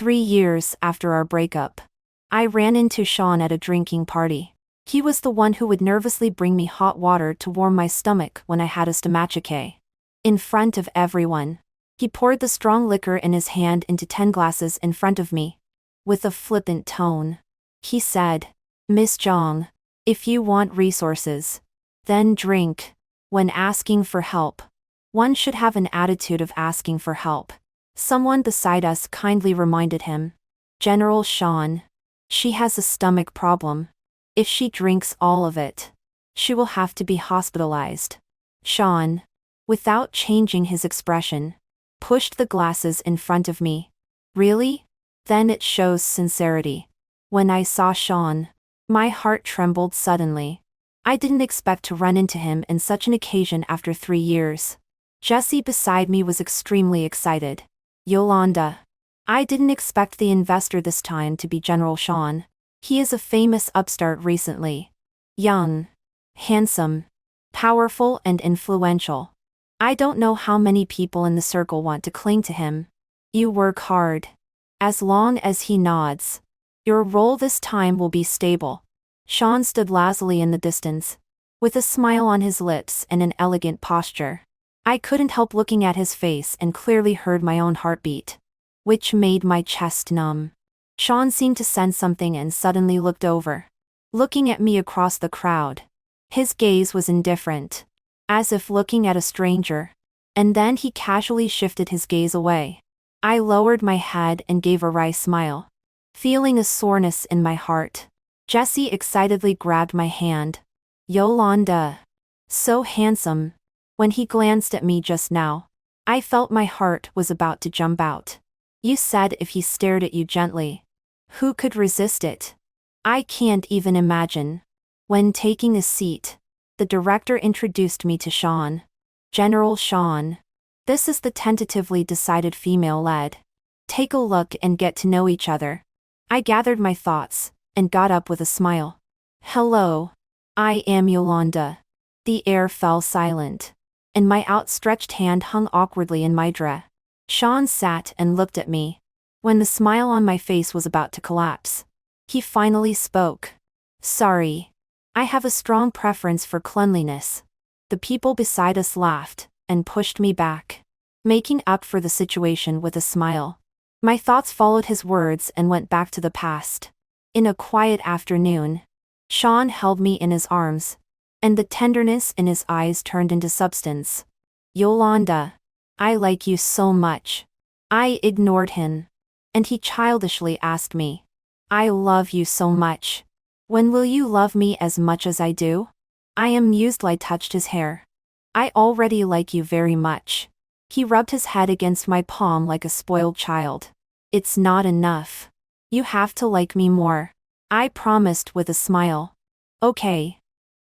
3 years after our breakup, I ran into Sean at a drinking party. He was the one who would nervously bring me hot water to warm my stomach when I had a stomachache. In front of everyone, he poured the strong liquor in his hand into 10 glasses in front of me. With a flippant tone, he said, "Miss Zhang, if you want resources, then drink. When asking for help, one should have an attitude of asking for help." Someone beside us kindly reminded him, "General Sean, she has a stomach problem. If she drinks all of it, she will have to be hospitalized." Sean, without changing his expression, pushed the glasses in front of me. "Really? Then it shows sincerity." When I saw Sean, my heart trembled suddenly. I didn't expect to run into him in such an occasion after 3 years. Jessie beside me was extremely excited. "Yolanda, I didn't expect the investor this time to be General Sean. He is a famous upstart recently. Young, handsome, powerful and influential. I don't know how many people in the circle want to cling to him. You work hard. As long as he nods, your role this time will be stable." Sean stood lazily in the distance, with a smile on his lips and an elegant posture. I couldn't help looking at his face and clearly heard my own heartbeat, which made my chest numb. Sean seemed to sense something and suddenly looked over, looking at me across the crowd. His gaze was indifferent, as if looking at a stranger, and then he casually shifted his gaze away. I lowered my head and gave a wry smile, feeling a soreness in my heart. Jessie excitedly grabbed my hand. "Yolanda, so handsome." When he glanced at me just now, I felt my heart was about to jump out. "You said if he stared at you gently. Who could resist it?" "I can't even imagine." When taking a seat, the director introduced me to Sean. "General Sean. This is the tentatively decided female lead. Take a look and get to know each other." I gathered my thoughts and got up with a smile. "Hello. I am Yolanda." The air fell silent, and my outstretched hand hung awkwardly in my dress. Sean sat and looked at me. When the smile on my face was about to collapse, he finally spoke. "Sorry. I have a strong preference for cleanliness." The people beside us laughed and pushed me back, making up for the situation with a smile. My thoughts followed his words and went back to the past. In a quiet afternoon, Sean held me in his arms, and the tenderness in his eyes turned into substance. "Yolanda, I like you so much." I ignored him, and he childishly asked me, "I love you so much. When will you love me as much as I do?" I amused. I touched his hair. "I already like you very much." He rubbed his head against my palm like a spoiled child. "It's not enough. You have to like me more." I promised with a smile. "Okay.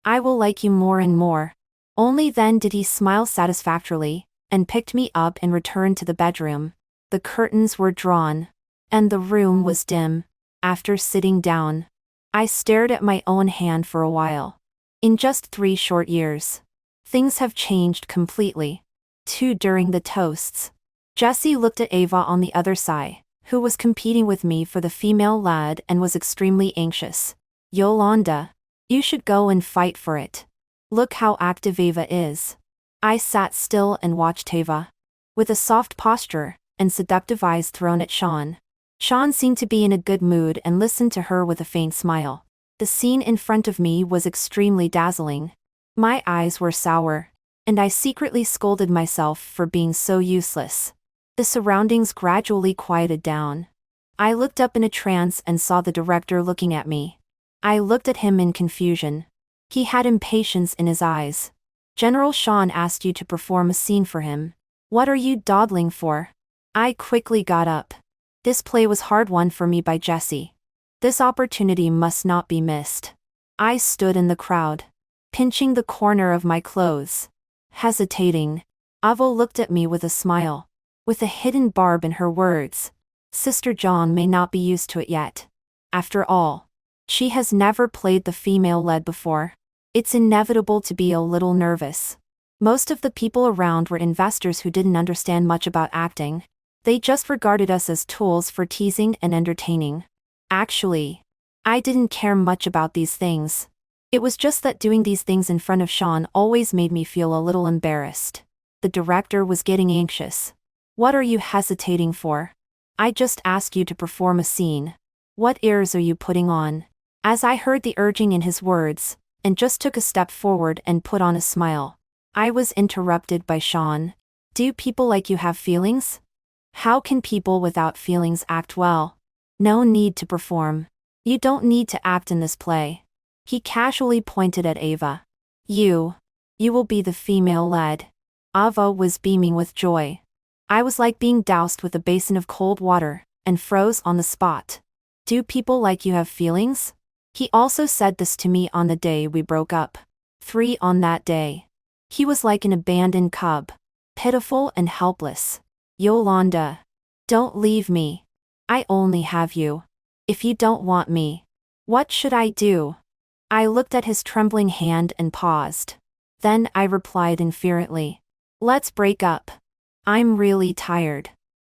I will like you more and more." Only then did he smile satisfactorily, and picked me up and returned to the bedroom. The curtains were drawn, and the room was dim. After sitting down, I stared at my own hand for a while. In just 3 short years, things have changed completely. Too during the toasts, Jessie looked at Ava on the other side, who was competing with me for the female lad and was extremely anxious. "Yolanda, you should go and fight for it. Look how active Ava is." I sat still and watched Ava, with a soft posture and seductive eyes thrown at Sean. Sean seemed to be in a good mood and listened to her with a faint smile. The scene in front of me was extremely dazzling. My eyes were sour, and I secretly scolded myself for being so useless. The surroundings gradually quieted down. I looked up in a trance and saw the director looking at me. I looked at him in confusion. He had impatience in his eyes. "General Sean asked you to perform a scene for him. What are you dawdling for?" I quickly got up. This play was hard won for me by Jessie. This opportunity must not be missed. I stood in the crowd, pinching the corner of my clothes, hesitating. Ava looked at me with a smile, with a hidden barb in her words. Sister John may not be used to it yet. After all, she has never played the female lead before. It's inevitable to be a little nervous. Most of the people around were investors who didn't understand much about acting. They just regarded us as tools for teasing and entertaining. Actually, I didn't care much about these things. It was just that doing these things in front of Sean always made me feel a little embarrassed. The director was getting anxious. What are you hesitating for? I just asked you to perform a scene. What airs are you putting on? As I heard the urging in his words, and just took a step forward and put on a smile, I was interrupted by Sean. Do people like you have feelings? How can people without feelings act well? No need to perform. You don't need to act in this play. He casually pointed at Ava. You will be the female lead. Ava was beaming with joy. I was like being doused with a basin of cold water, and froze on the spot. Do people like you have feelings? He also said this to me on the day we broke up. 3 on that day. He was like an abandoned cub. Pitiful and helpless. Yolanda. Don't leave me. I only have you. If you don't want me, what should I do? I looked at his trembling hand and paused. Then I replied inferently. Let's break up. I'm really tired.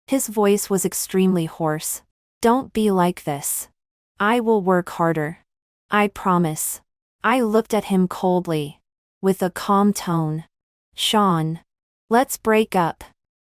His voice was extremely hoarse. Don't be like this. I will work harder. I promise. I looked at him coldly. With a calm tone. Sean. Let's break up.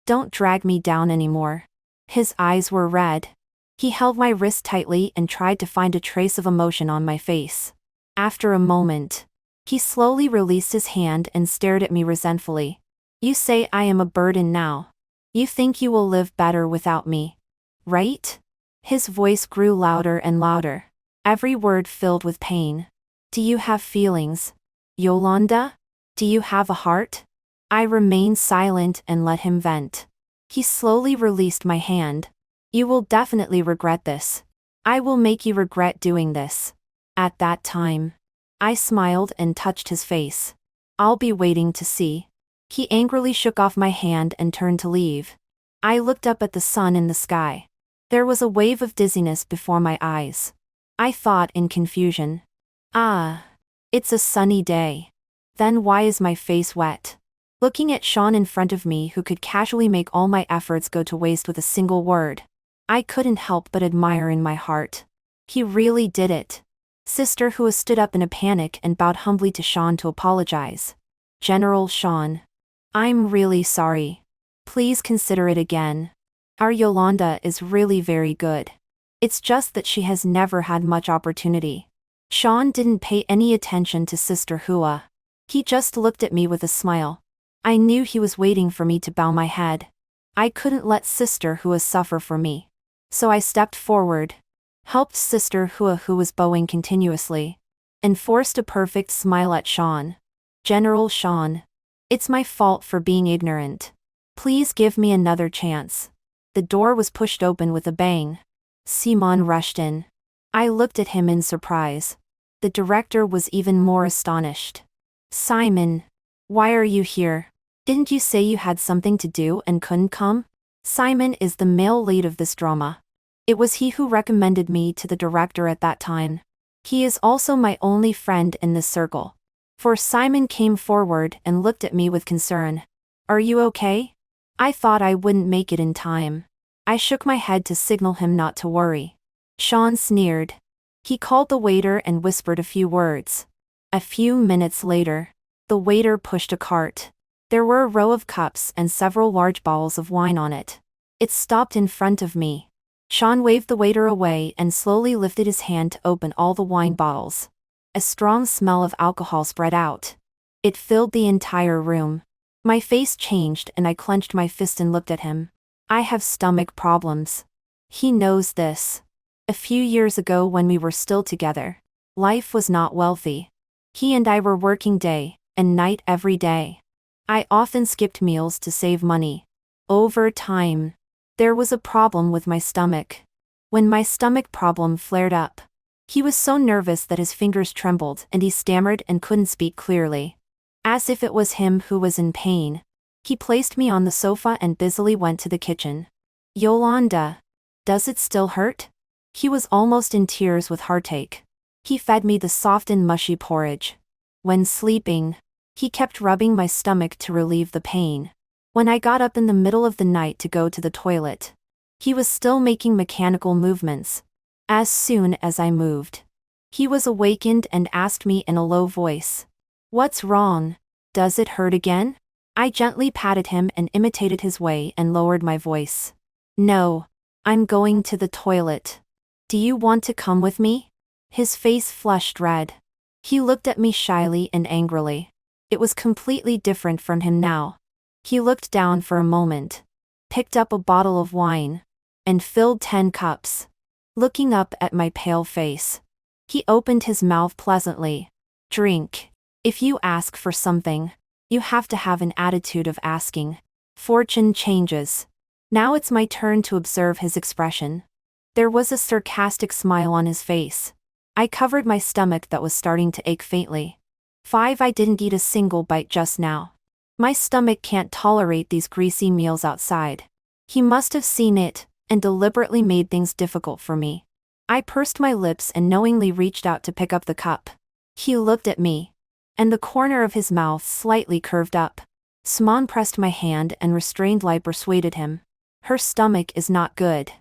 Don't drag me down anymore. His eyes were red. He held my wrist tightly and tried to find a trace of emotion on my face. After a moment, he slowly released his hand and stared at me resentfully. You say I am a burden now. You think you will live better without me, right? His voice grew louder and louder, every word filled with pain. Do you have feelings, Yolanda? Do you have a heart? I remained silent and let him vent. He slowly released my hand. You will definitely regret this. I will make you regret doing this. At that time, I smiled and touched his face. I'll be waiting to see. He angrily shook off my hand and turned to leave. I looked up at the sun in the sky. There was a wave of dizziness before my eyes. I thought in confusion. It's a sunny day. Then why is my face wet? Looking at Sean in front of me who could casually make all my efforts go to waste with a single word, I couldn't help but admire in my heart. He really did it. Sister Hua stood up in a panic and bowed humbly to Sean to apologize. General Sean. I'm really sorry. Please consider it again. Our Yolanda is really very good. It's just that she has never had much opportunity. Sean didn't pay any attention to Sister Hua. He just looked at me with a smile. I knew he was waiting for me to bow my head. I couldn't let Sister Hua suffer for me. So I stepped forward, helped Sister Hua, who was bowing continuously, and forced a perfect smile at Sean. General Sean. It's my fault for being ignorant. Please give me another chance. The door was pushed open with a bang. Simon rushed in. I looked at him in surprise. The director was even more astonished. Simon. Why are you here? Didn't you say you had something to do and couldn't come? Simon is the male lead of this drama. It was he who recommended me to the director at that time. He is also my only friend in this circle. For Simon came forward and looked at me with concern. Are you okay? I thought I wouldn't make it in time. I shook my head to signal him not to worry. Sean sneered. He called the waiter and whispered a few words. A few minutes later, the waiter pushed a cart. There were a row of cups and several large bottles of wine on it. It stopped in front of me. Sean waved the waiter away and slowly lifted his hand to open all the wine bottles. A strong smell of alcohol spread out. It filled the entire room. My face changed and I clenched my fist and looked at him. I have stomach problems. He knows this. A few years ago when we were still together, life was not wealthy. He and I were working day and night every day. I often skipped meals to save money. Over time, there was a problem with my stomach. When my stomach problem flared up, he was so nervous that his fingers trembled and he stammered and couldn't speak clearly. As if it was him who was in pain, he placed me on the sofa and busily went to the kitchen. Yolanda, does it still hurt? He was almost in tears with heartache. He fed me the soft and mushy porridge. When sleeping, he kept rubbing my stomach to relieve the pain. When I got up in the middle of the night to go to the toilet, he was still making mechanical movements. As soon as I moved, he was awakened and asked me in a low voice, "What's wrong? Does it hurt again?" I gently patted him and imitated his way and lowered my voice. "No. I'm going to the toilet. Do you want to come with me?" His face flushed red. He looked at me shyly and angrily. It was completely different from him now. He looked down for a moment, picked up a bottle of wine, and filled 10 cups. Looking up at my pale face, he opened his mouth pleasantly. "Drink. If you ask for something, you have to have an attitude of asking. Fortune changes." Now it's my turn to observe his expression. There was a sarcastic smile on his face. I covered my stomach that was starting to ache faintly. I didn't eat a single bite just now. My stomach can't tolerate these greasy meals outside. He must have seen it, and deliberately made things difficult for me. I pursed my lips and knowingly reached out to pick up the cup. He looked at me, and the corner of his mouth slightly curved up. Simon pressed my hand and restrainedly persuaded him. "Her stomach is not good.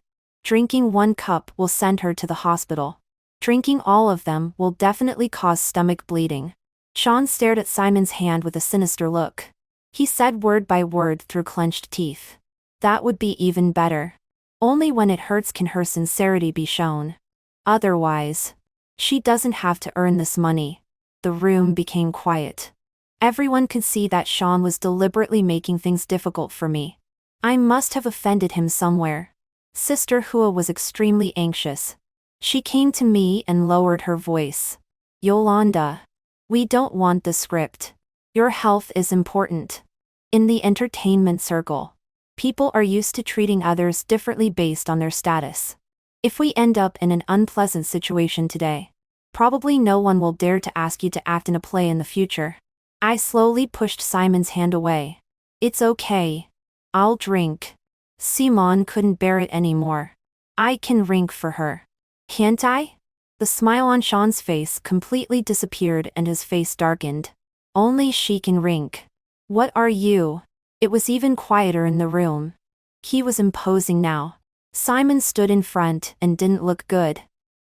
Drinking 1 cup will send her to the hospital. Drinking all of them will definitely cause stomach bleeding." Sean stared at Simon's hand with a sinister look. He said word by word through clenched teeth, "That would be even better. Only when it hurts can her sincerity be shown. Otherwise, she doesn't have to earn this money." The room became quiet. Everyone could see that Sean was deliberately making things difficult for me. I must have offended him somewhere. Sister Hua was extremely anxious. She came to me and lowered her voice. "Yolanda, we don't want the script. Your health is important. In the entertainment circle, people are used to treating others differently based on their status. If we end up in an unpleasant situation today, probably no one will dare to ask you to act in a play in the future." I slowly pushed Simon's hand away. "It's okay. I'll drink." Simon couldn't bear it anymore. "I can drink for her. Can't I?" The smile on Sean's face completely disappeared and his face darkened. "Only she can drink. What are you?" It was even quieter in the room. He was imposing now. Simon stood in front and didn't look good.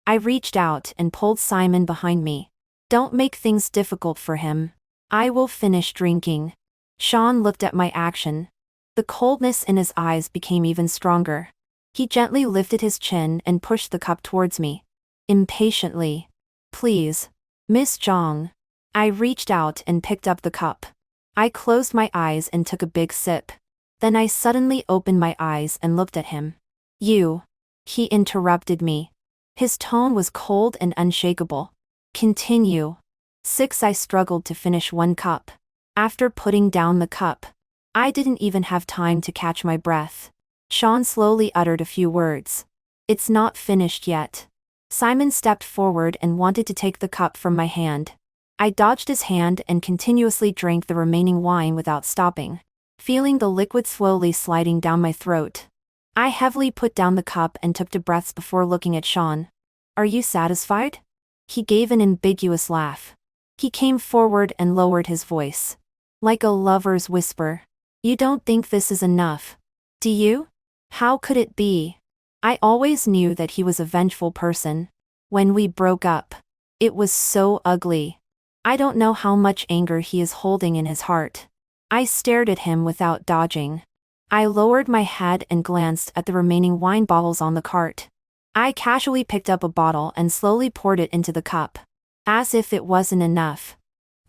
I reached out and pulled Simon behind me. "Don't make things difficult for him. I will finish drinking." Sean looked at my action. The coldness in his eyes became even stronger. He gently lifted his chin and pushed the cup towards me. Impatiently, "Please, Miss Zhang." I reached out and picked up the cup. I closed my eyes and took a big sip. Then I suddenly opened my eyes and looked at him. "You." He interrupted me. His tone was cold and unshakable. "Continue." I struggled to finish 1 cup. After putting down the cup, I didn't even have time to catch my breath. Sean slowly uttered a few words. "It's not finished yet." Simon stepped forward and wanted to take the cup from my hand. I dodged his hand and continuously drank the remaining wine without stopping, feeling the liquid slowly sliding down my throat. I heavily put down the cup and took 2 breaths before looking at Sean. "Are you satisfied?" He gave an ambiguous laugh. He came forward and lowered his voice. Like a lover's whisper. "You don't think this is enough, do you?" How could it be? I always knew that he was a vengeful person. When we broke up, it was so ugly. I don't know how much anger he is holding in his heart. I stared at him without dodging. I lowered my head and glanced at the remaining wine bottles on the cart. I casually picked up a bottle and slowly poured it into the cup. As if it wasn't enough,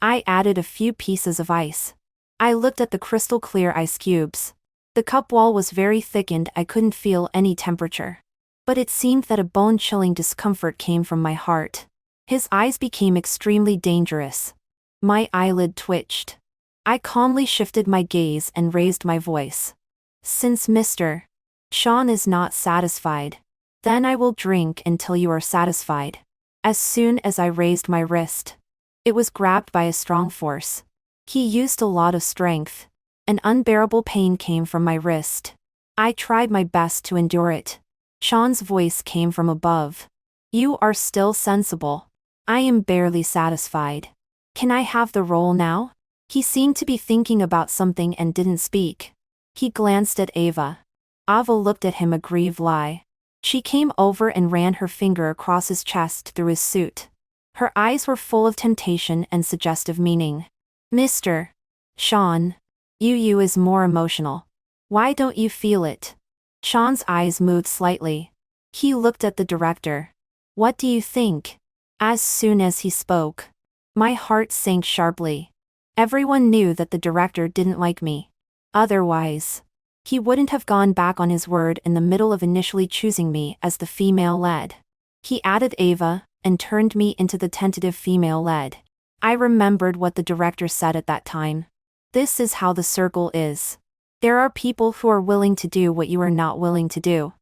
I added a few pieces of ice. I looked at the crystal clear ice cubes. The cup wall was very thick and I couldn't feel any temperature. But it seemed that a bone-chilling discomfort came from my heart. His eyes became extremely dangerous. My eyelid twitched. I calmly shifted my gaze and raised my voice. "Since Mr. Sean is not satisfied, then I will drink until you are satisfied." As soon as I raised my wrist, it was grabbed by a strong force. He used a lot of strength. An unbearable pain came from my wrist. I tried my best to endure it. Sean's voice came from above. "You are still sensible. I am barely satisfied. Can I have the role now?" He seemed to be thinking about something and didn't speak. He glanced at Ava. Ava looked at him, a grieved lie. She came over and ran her finger across his chest through his suit. Her eyes were full of temptation and suggestive meaning. Mr. Sean. You is more emotional. Why don't you feel it? Sean's eyes moved slightly. He looked at the director. What do you think? As soon as he spoke, my heart sank sharply. Everyone knew that the director didn't like me. Otherwise, he wouldn't have gone back on his word in the middle of initially choosing me as the female lead. He added Ava, and turned me into the tentative female lead. I remembered what the director said at that time. This is how the circle is. There are people who are willing to do what you are not willing to do.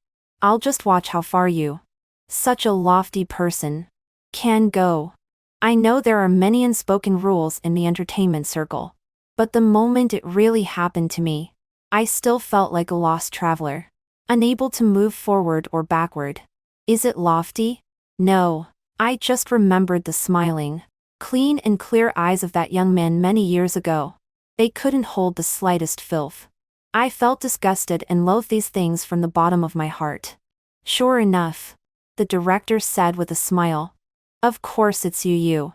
I'll just watch how far you, such a lofty person, can go. I know there are many unspoken rules in the entertainment circle. But the moment it really happened to me, I still felt like a lost traveler, unable to move forward or backward. Is it lofty? No. I just remembered the smiling, clean and clear eyes of that young man many years ago. They couldn't hold the slightest filth. I felt disgusted and loathed these things from the bottom of my heart. Sure enough, the director said with a smile. Of course it's you.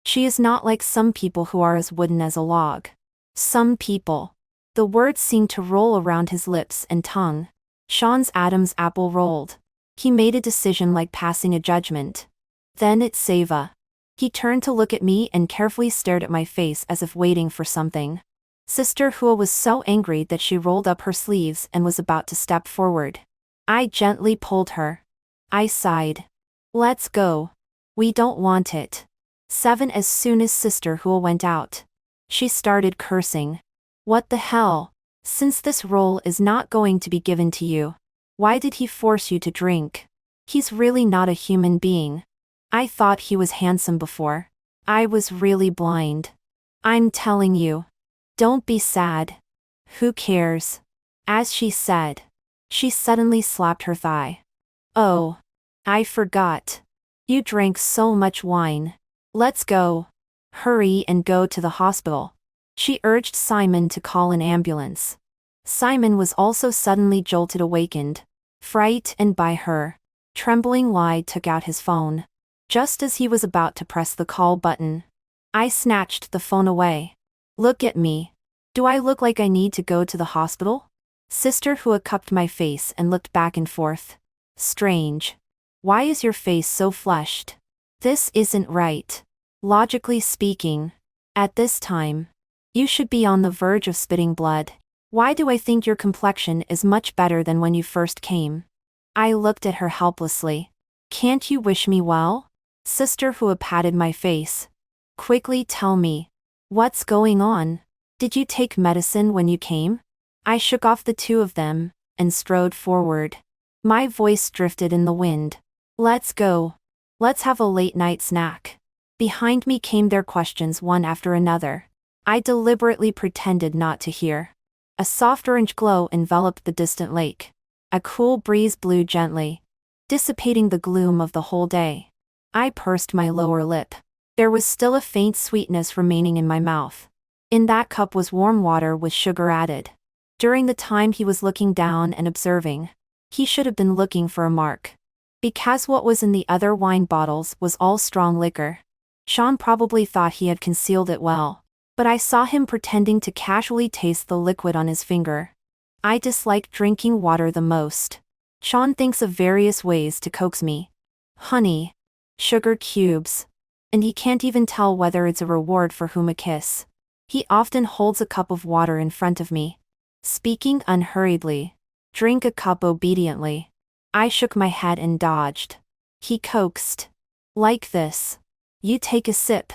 She is not like some people who are as wooden as a log. Some people. The words seemed to roll around his lips and tongue. Sean's Adam's apple rolled. He made a decision like passing a judgment. Then it's Ava. He turned to look at me and carefully stared at my face as if waiting for something. Sister Hua was so angry that she rolled up her sleeves and was about to step forward. I gently pulled her. I sighed. Let's go. We don't want it. 7. As soon as Sister Hua went out, she started cursing. What the hell? Since this role is not going to be given to you, why did he force you to drink? He's really not a human being. I thought he was handsome before. I was really blind. I'm telling you. Don't be sad. Who cares? As she said, she suddenly slapped her thigh. Oh. I forgot. You drank so much wine. Let's go. Hurry and go to the hospital. She urged Simon to call an ambulance. Simon was also suddenly jolted awakened. Frightened by her trembling lie, took out his phone. Just as he was about to press the call button, I snatched the phone away. Look at me. Do I look like I need to go to the hospital? Sister Hua cupped my face and looked back and forth. Strange. Why is your face so flushed? This isn't right. Logically speaking, at this time, you should be on the verge of spitting blood. Why do I think your complexion is much better than when you first came? I looked at her helplessly. Can't you wish me well? Sister Hua patted my face. Quickly tell me. What's going on? Did you take medicine when you came? I shook off the two of them, and strode forward. My voice drifted in the wind. Let's go. Let's have a late-night snack. Behind me came their questions one after another. I deliberately pretended not to hear. A soft orange glow enveloped the distant lake. A cool breeze blew gently, dissipating the gloom of the whole day. I pursed my lower lip. There was still a faint sweetness remaining in my mouth. In that cup was warm water with sugar added. During the time he was looking down and observing, he should have been looking for a mark. Because what was in the other wine bottles was all strong liquor. Sean probably thought he had concealed it well, but I saw him pretending to casually taste the liquid on his finger. I dislike drinking water the most. Sean thinks of various ways to coax me. Honey. Sugar cubes. And he can't even tell whether it's a reward for whom a kiss. He often holds a cup of water in front of me, speaking unhurriedly. Drink a cup obediently. I shook my head and dodged. He coaxed. Like this. You take a sip,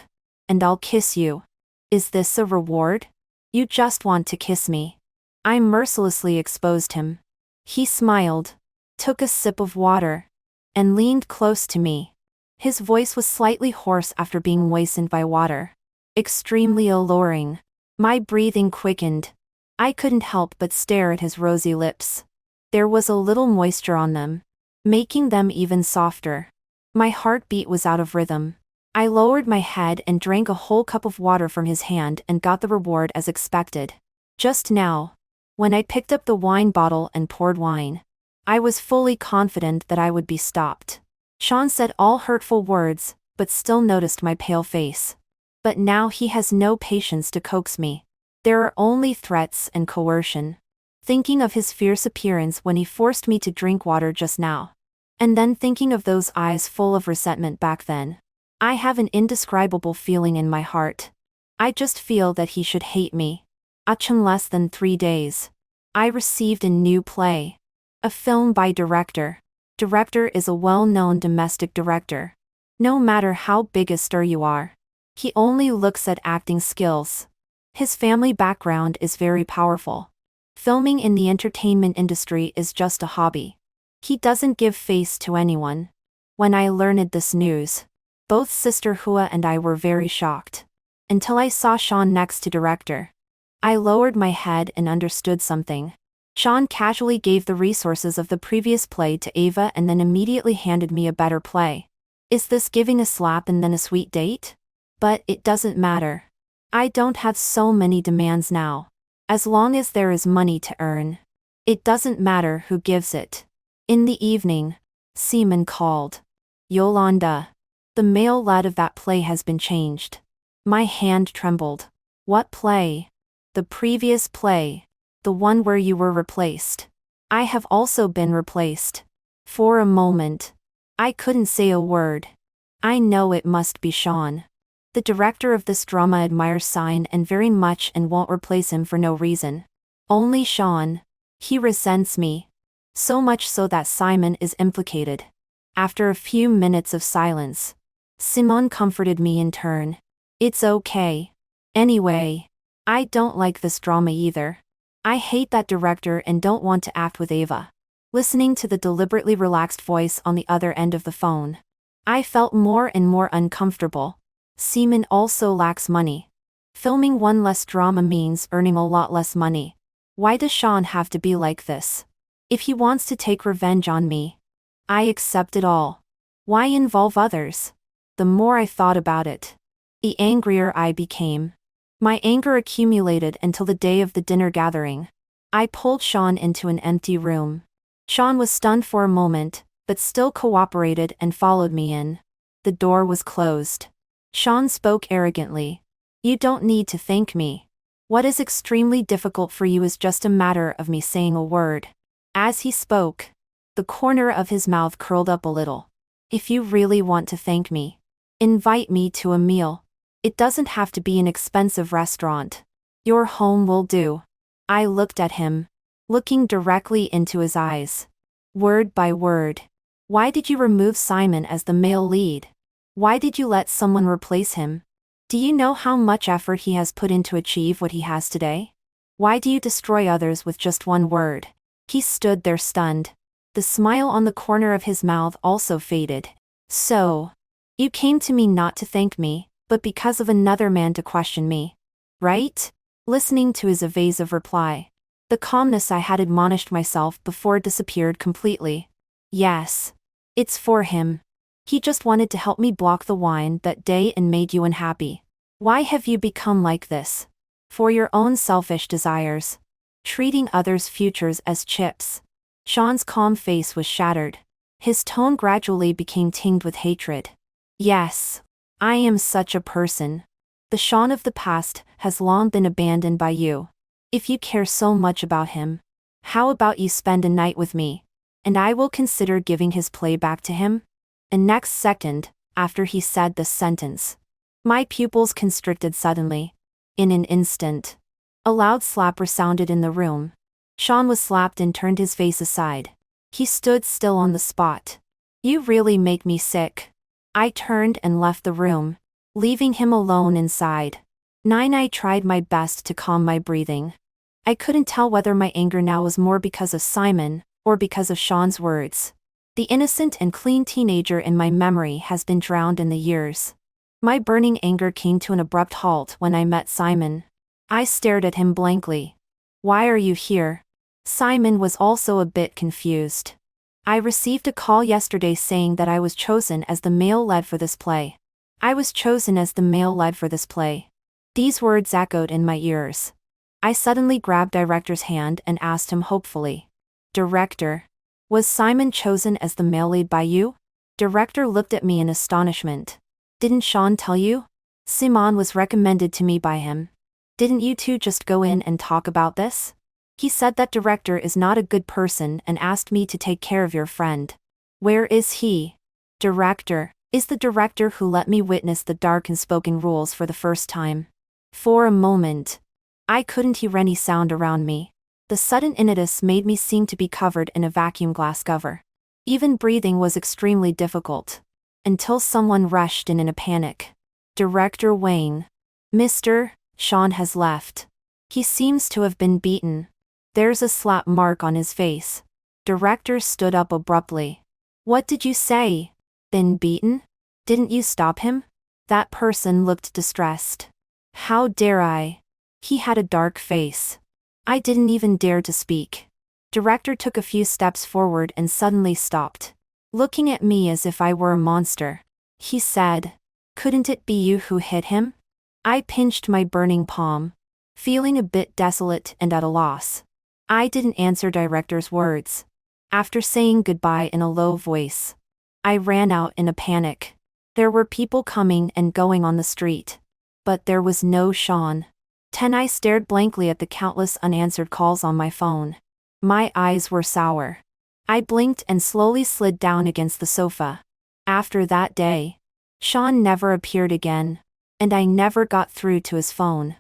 and I'll kiss you. Is this a reward? You just want to kiss me. I mercilessly exposed him. He smiled, took a sip of water, and leaned close to me. His voice was slightly hoarse after being moistened by water. Extremely alluring. My breathing quickened. I couldn't help but stare at his rosy lips. There was a little moisture on them, making them even softer. My heartbeat was out of rhythm. I lowered my head and drank a whole cup of water from his hand and got the reward as expected. Just now, When I picked up the wine bottle and poured wine, I was fully confident that I would be stopped. Sean said all hurtful words, but still noticed my pale face. But now he has no patience to coax me. There are only threats and coercion. Thinking of his fierce appearance when he forced me to drink water just now. And then thinking of those eyes full of resentment back then. I have an indescribable feeling in my heart. I just feel that he should hate me. In less than 3 days, I received a new play. A film by director. Director is a well-known domestic director. No matter how big a star you are, he only looks at acting skills. His family background is very powerful. Filming in the entertainment industry is just a hobby. He doesn't give face to anyone. When I learned this news, both Sister Hua and I were very shocked. Until I saw Sean next to director. I lowered my head and understood something. Sean casually gave the resources of the previous play to Ava and then immediately handed me a better play. Is this giving a slap and then a sweet date? But it doesn't matter. I don't have so many demands now. As long as there is money to earn. It doesn't matter who gives it. In the evening, Seaman called. Yolanda. The male lead of that play has been changed. My hand trembled. What play? The previous play. The one where you were replaced. I have also been replaced. For a moment, I couldn't say a word. I know it must be Sean. The director of this drama admires Simon and very much and won't replace him for no reason. Only Sean. He resents me. So much so that Simon is implicated. After a few minutes of silence, Simone comforted me in turn. It's okay. Anyway, I don't like this drama either. I hate that director and don't want to act with Ava. Listening to the deliberately relaxed voice on the other end of the phone, I felt more and more uncomfortable. Seaman also lacks money. Filming one less drama means earning a lot less money. Why does Sean have to be like this? If he wants to take revenge on me, I accept it all. Why involve others? The more I thought about it, the angrier I became. My anger accumulated until the day of the dinner gathering. I pulled Sean into an empty room. Sean was stunned for a moment, but still cooperated and followed me in. The door was closed. Sean spoke arrogantly. You don't need to thank me. What is extremely difficult for you is just a matter of me saying a word. As he spoke, the corner of his mouth curled up a little. If you really want to thank me, invite me to a meal. It doesn't have to be an expensive restaurant. Your home will do. I looked at him, looking directly into his eyes. Word by word. Why did you remove Simon as the male lead? Why did you let someone replace him? Do you know how much effort he has put in to achieve what he has today? Why do you destroy others with just one word? He stood there stunned. The smile on the corner of his mouth also faded. So, you came to me not to thank me, but because of another man to question me. Right? Listening to his evasive reply, the calmness I had admonished myself before disappeared completely. Yes. It's for him. He just wanted to help me block the wine that day and made you unhappy. Why have you become like this? For your own selfish desires. Treating others' futures as chips. Sean's calm face was shattered. His tone gradually became tinged with hatred. Yes. I am such a person. The Sean of the past has long been abandoned by you. If you care so much about him, how about you spend a night with me, and I will consider giving his play back to him? And next second, after he said this sentence, my pupils constricted suddenly. In an instant, a loud slap resounded in the room. Sean was slapped and turned his face aside. He stood still on the spot. You really make me sick. I turned and left the room, leaving him alone inside. I tried my best to calm my breathing. I couldn't tell whether my anger now was more because of Simon, or because of Sean's words. The innocent and clean teenager in my memory has been drowned in the years. My burning anger came to an abrupt halt when I met Simon. I stared at him blankly. Why are you here? Simon was also a bit confused. I received a call yesterday saying that I was chosen as the male lead for this play. I was chosen as the male lead for this play. These words echoed in my ears. I suddenly grabbed director's hand and asked him hopefully. Director, was Simon chosen as the male lead by you? Director looked at me in astonishment. Didn't Sean tell you? Simon was recommended to me by him. Didn't you two just go in and talk about this? He said that director is not a good person and asked me to take care of your friend. Where is he? Director, is the director who let me witness the dark unspoken rules for the first time. For a moment, I couldn't hear any sound around me. The sudden impetus made me seem to be covered in a vacuum glass cover. Even breathing was extremely difficult. Until someone rushed in a panic. Director Wayne. Mr. Sean has left. He seems to have been beaten. There's a slap mark on his face. Director stood up abruptly. What did you say? Been beaten? Didn't you stop him? That person looked distressed. How dare I? He had a dark face. I didn't even dare to speak. Director took a few steps forward and suddenly stopped. Looking at me as if I were a monster. He said, "Couldn't it be you who hit him?" I pinched my burning palm, feeling a bit desolate and at a loss. I didn't answer director's words. After saying goodbye in a low voice, I ran out in a panic. There were people coming and going on the street. But there was no Sean. I stared blankly at the countless unanswered calls on my phone. My eyes were sour. I blinked and slowly slid down against the sofa. After that day, Sean never appeared again, and I never got through to his phone.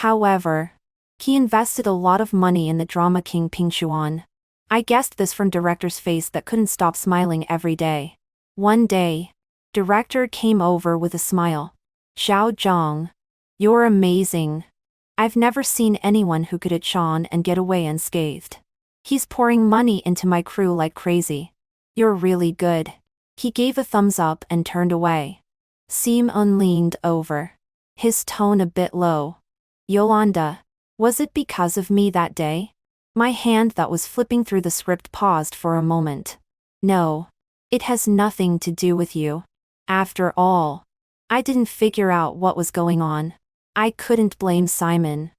However, he invested a lot of money in the drama king Ping Xuan. I guessed this from director's face that couldn't stop smiling every day. One day, director came over with a smile. Xiao Zhang. You're amazing. I've never seen anyone who could hit Sean and get away unscathed. He's pouring money into my crew like crazy. You're really good. He gave a thumbs up and turned away. Simon leaned over. His tone a bit low. Yolanda, was it because of me that day? My hand that was flipping through the script paused for a moment. No. It has nothing to do with you. After all, I didn't figure out what was going on. I couldn't blame Simon.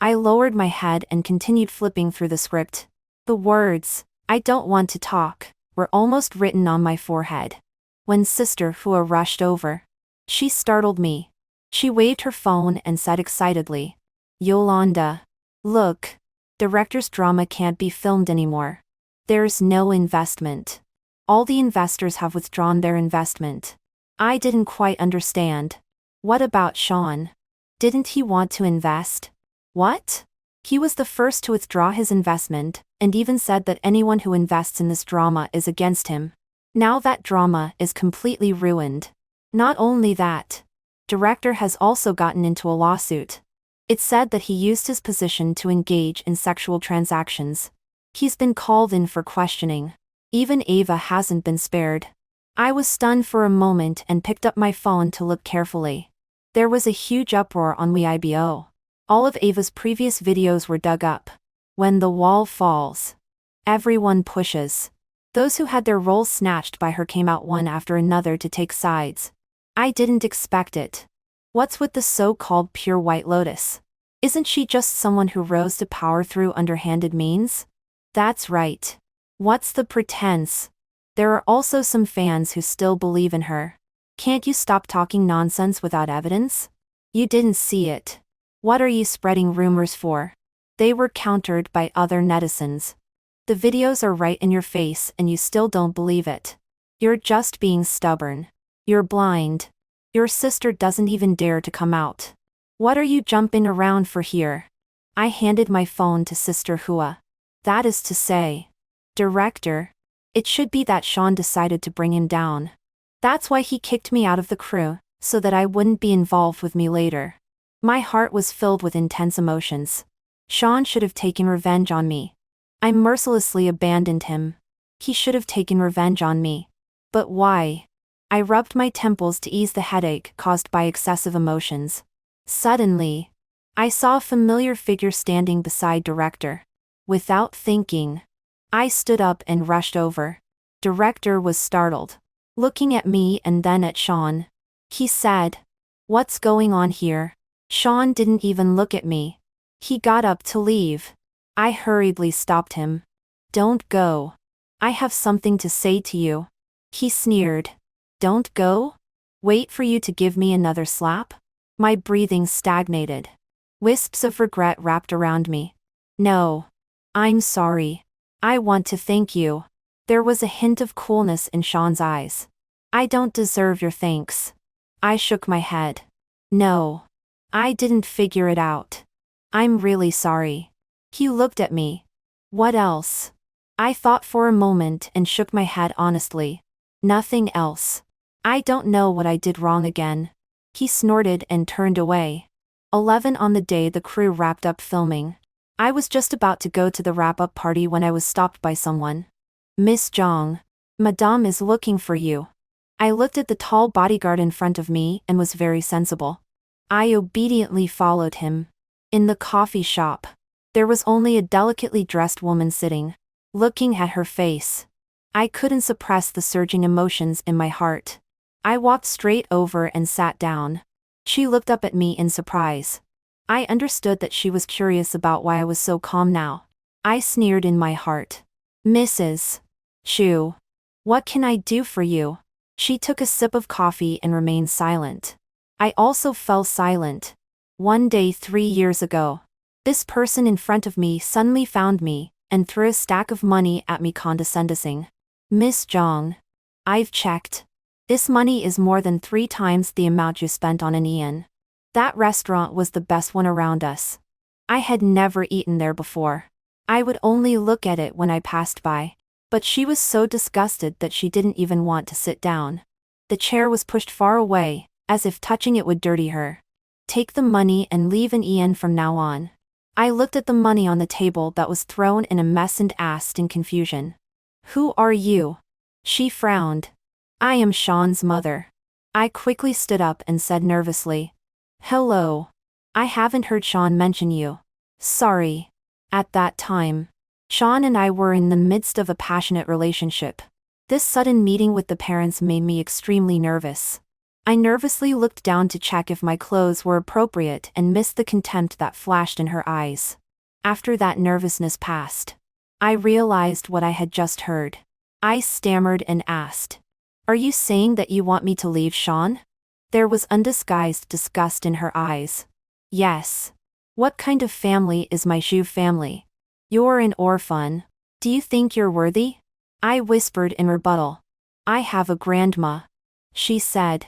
I lowered my head and continued flipping through the script. The words, "I don't want to talk," were almost written on my forehead. When Sister Hua rushed over, she startled me. She waved her phone and said excitedly, "Yolanda, look, director's drama can't be filmed anymore. There's no investment. All the investors have withdrawn their investment." I didn't quite understand. What about Sean? Didn't he want to invest? What? He was the first to withdraw his investment, and even said that anyone who invests in this drama is against him. Now that drama is completely ruined. Not only that, director has also gotten into a lawsuit. It said that he used his position to engage in sexual transactions. He's been called in for questioning. Even Ava hasn't been spared. I was stunned for a moment and picked up my phone to look carefully. There was a huge uproar on Weibo. All of Ava's previous videos were dug up. When the wall falls, everyone pushes. Those who had their roles snatched by her came out one after another to take sides. I didn't expect it. What's with the so-called pure White Lotus? Isn't she just someone who rose to power through underhanded means? That's right. What's the pretense? There are also some fans who still believe in her. Can't you stop talking nonsense without evidence? You didn't see it. What are you spreading rumors for? They were countered by other netizens. The videos are right in your face and you still don't believe it. You're just being stubborn. You're blind. Your sister doesn't even dare to come out. What are you jumping around for here? I handed my phone to Sister Hua. That is to say, director, it should be that Sean decided to bring him down. That's why he kicked me out of the crew, so that I wouldn't be involved with me later. My heart was filled with intense emotions. Sean should have taken revenge on me. I mercilessly abandoned him. He should have taken revenge on me. But why? I rubbed my temples to ease the headache caused by excessive emotions. Suddenly, I saw a familiar figure standing beside director. Without thinking, I stood up and rushed over. Director was startled, looking at me and then at Sean. He said, "What's going on here?" Sean didn't even look at me. He got up to leave. I hurriedly stopped him. Don't go. I have something to say to you. He sneered. Don't go? Wait for you to give me another slap? My breathing stagnated. Wisps of regret wrapped around me. No. I'm sorry. I want to thank you. There was a hint of coolness in Sean's eyes. I don't deserve your thanks. I shook my head. No. I didn't figure it out. I'm really sorry. He looked at me. What else? I thought for a moment and shook my head honestly. Nothing else. I don't know what I did wrong again. He snorted and turned away. 11 on the day the crew wrapped up filming. I was just about to go to the wrap-up party when I was stopped by someone. Miss Zhang. Madame is looking for you. I looked at the tall bodyguard in front of me and was very sensible. I obediently followed him. In the coffee shop, there was only a delicately dressed woman sitting, looking at her face. I couldn't suppress the surging emotions in my heart. I walked straight over and sat down. She looked up at me in surprise. I understood that she was curious about why I was so calm now. I sneered in my heart. Mrs. Chu. What can I do for you? She took a sip of coffee and remained silent. I also fell silent. One day 3 years ago, this person in front of me suddenly found me and threw a stack of money at me condescending. Miss Zhang. I've checked. This money is more than 3 times the amount you spent on an yen. That restaurant was the best one around us. I had never eaten there before. I would only look at it when I passed by. But she was so disgusted that she didn't even want to sit down. The chair was pushed far away, as if touching it would dirty her. Take the money and leave an yen from now on. I looked at the money on the table that was thrown in a mess and asked in confusion. Who are you? She frowned. I am Sean's mother. I quickly stood up and said nervously. Hello. I haven't heard Sean mention you. Sorry. At that time, Sean and I were in the midst of a passionate relationship. This sudden meeting with the parents made me extremely nervous. I nervously looked down to check if my clothes were appropriate and missed the contempt that flashed in her eyes. After that nervousness passed, I realized what I had just heard. I stammered and asked, Are you saying that you want me to leave Sean? There was undisguised disgust in her eyes. Yes. What kind of family is my Zhu family? You're an orphan. Do you think you're worthy? I whispered in rebuttal. I have a grandma. She said.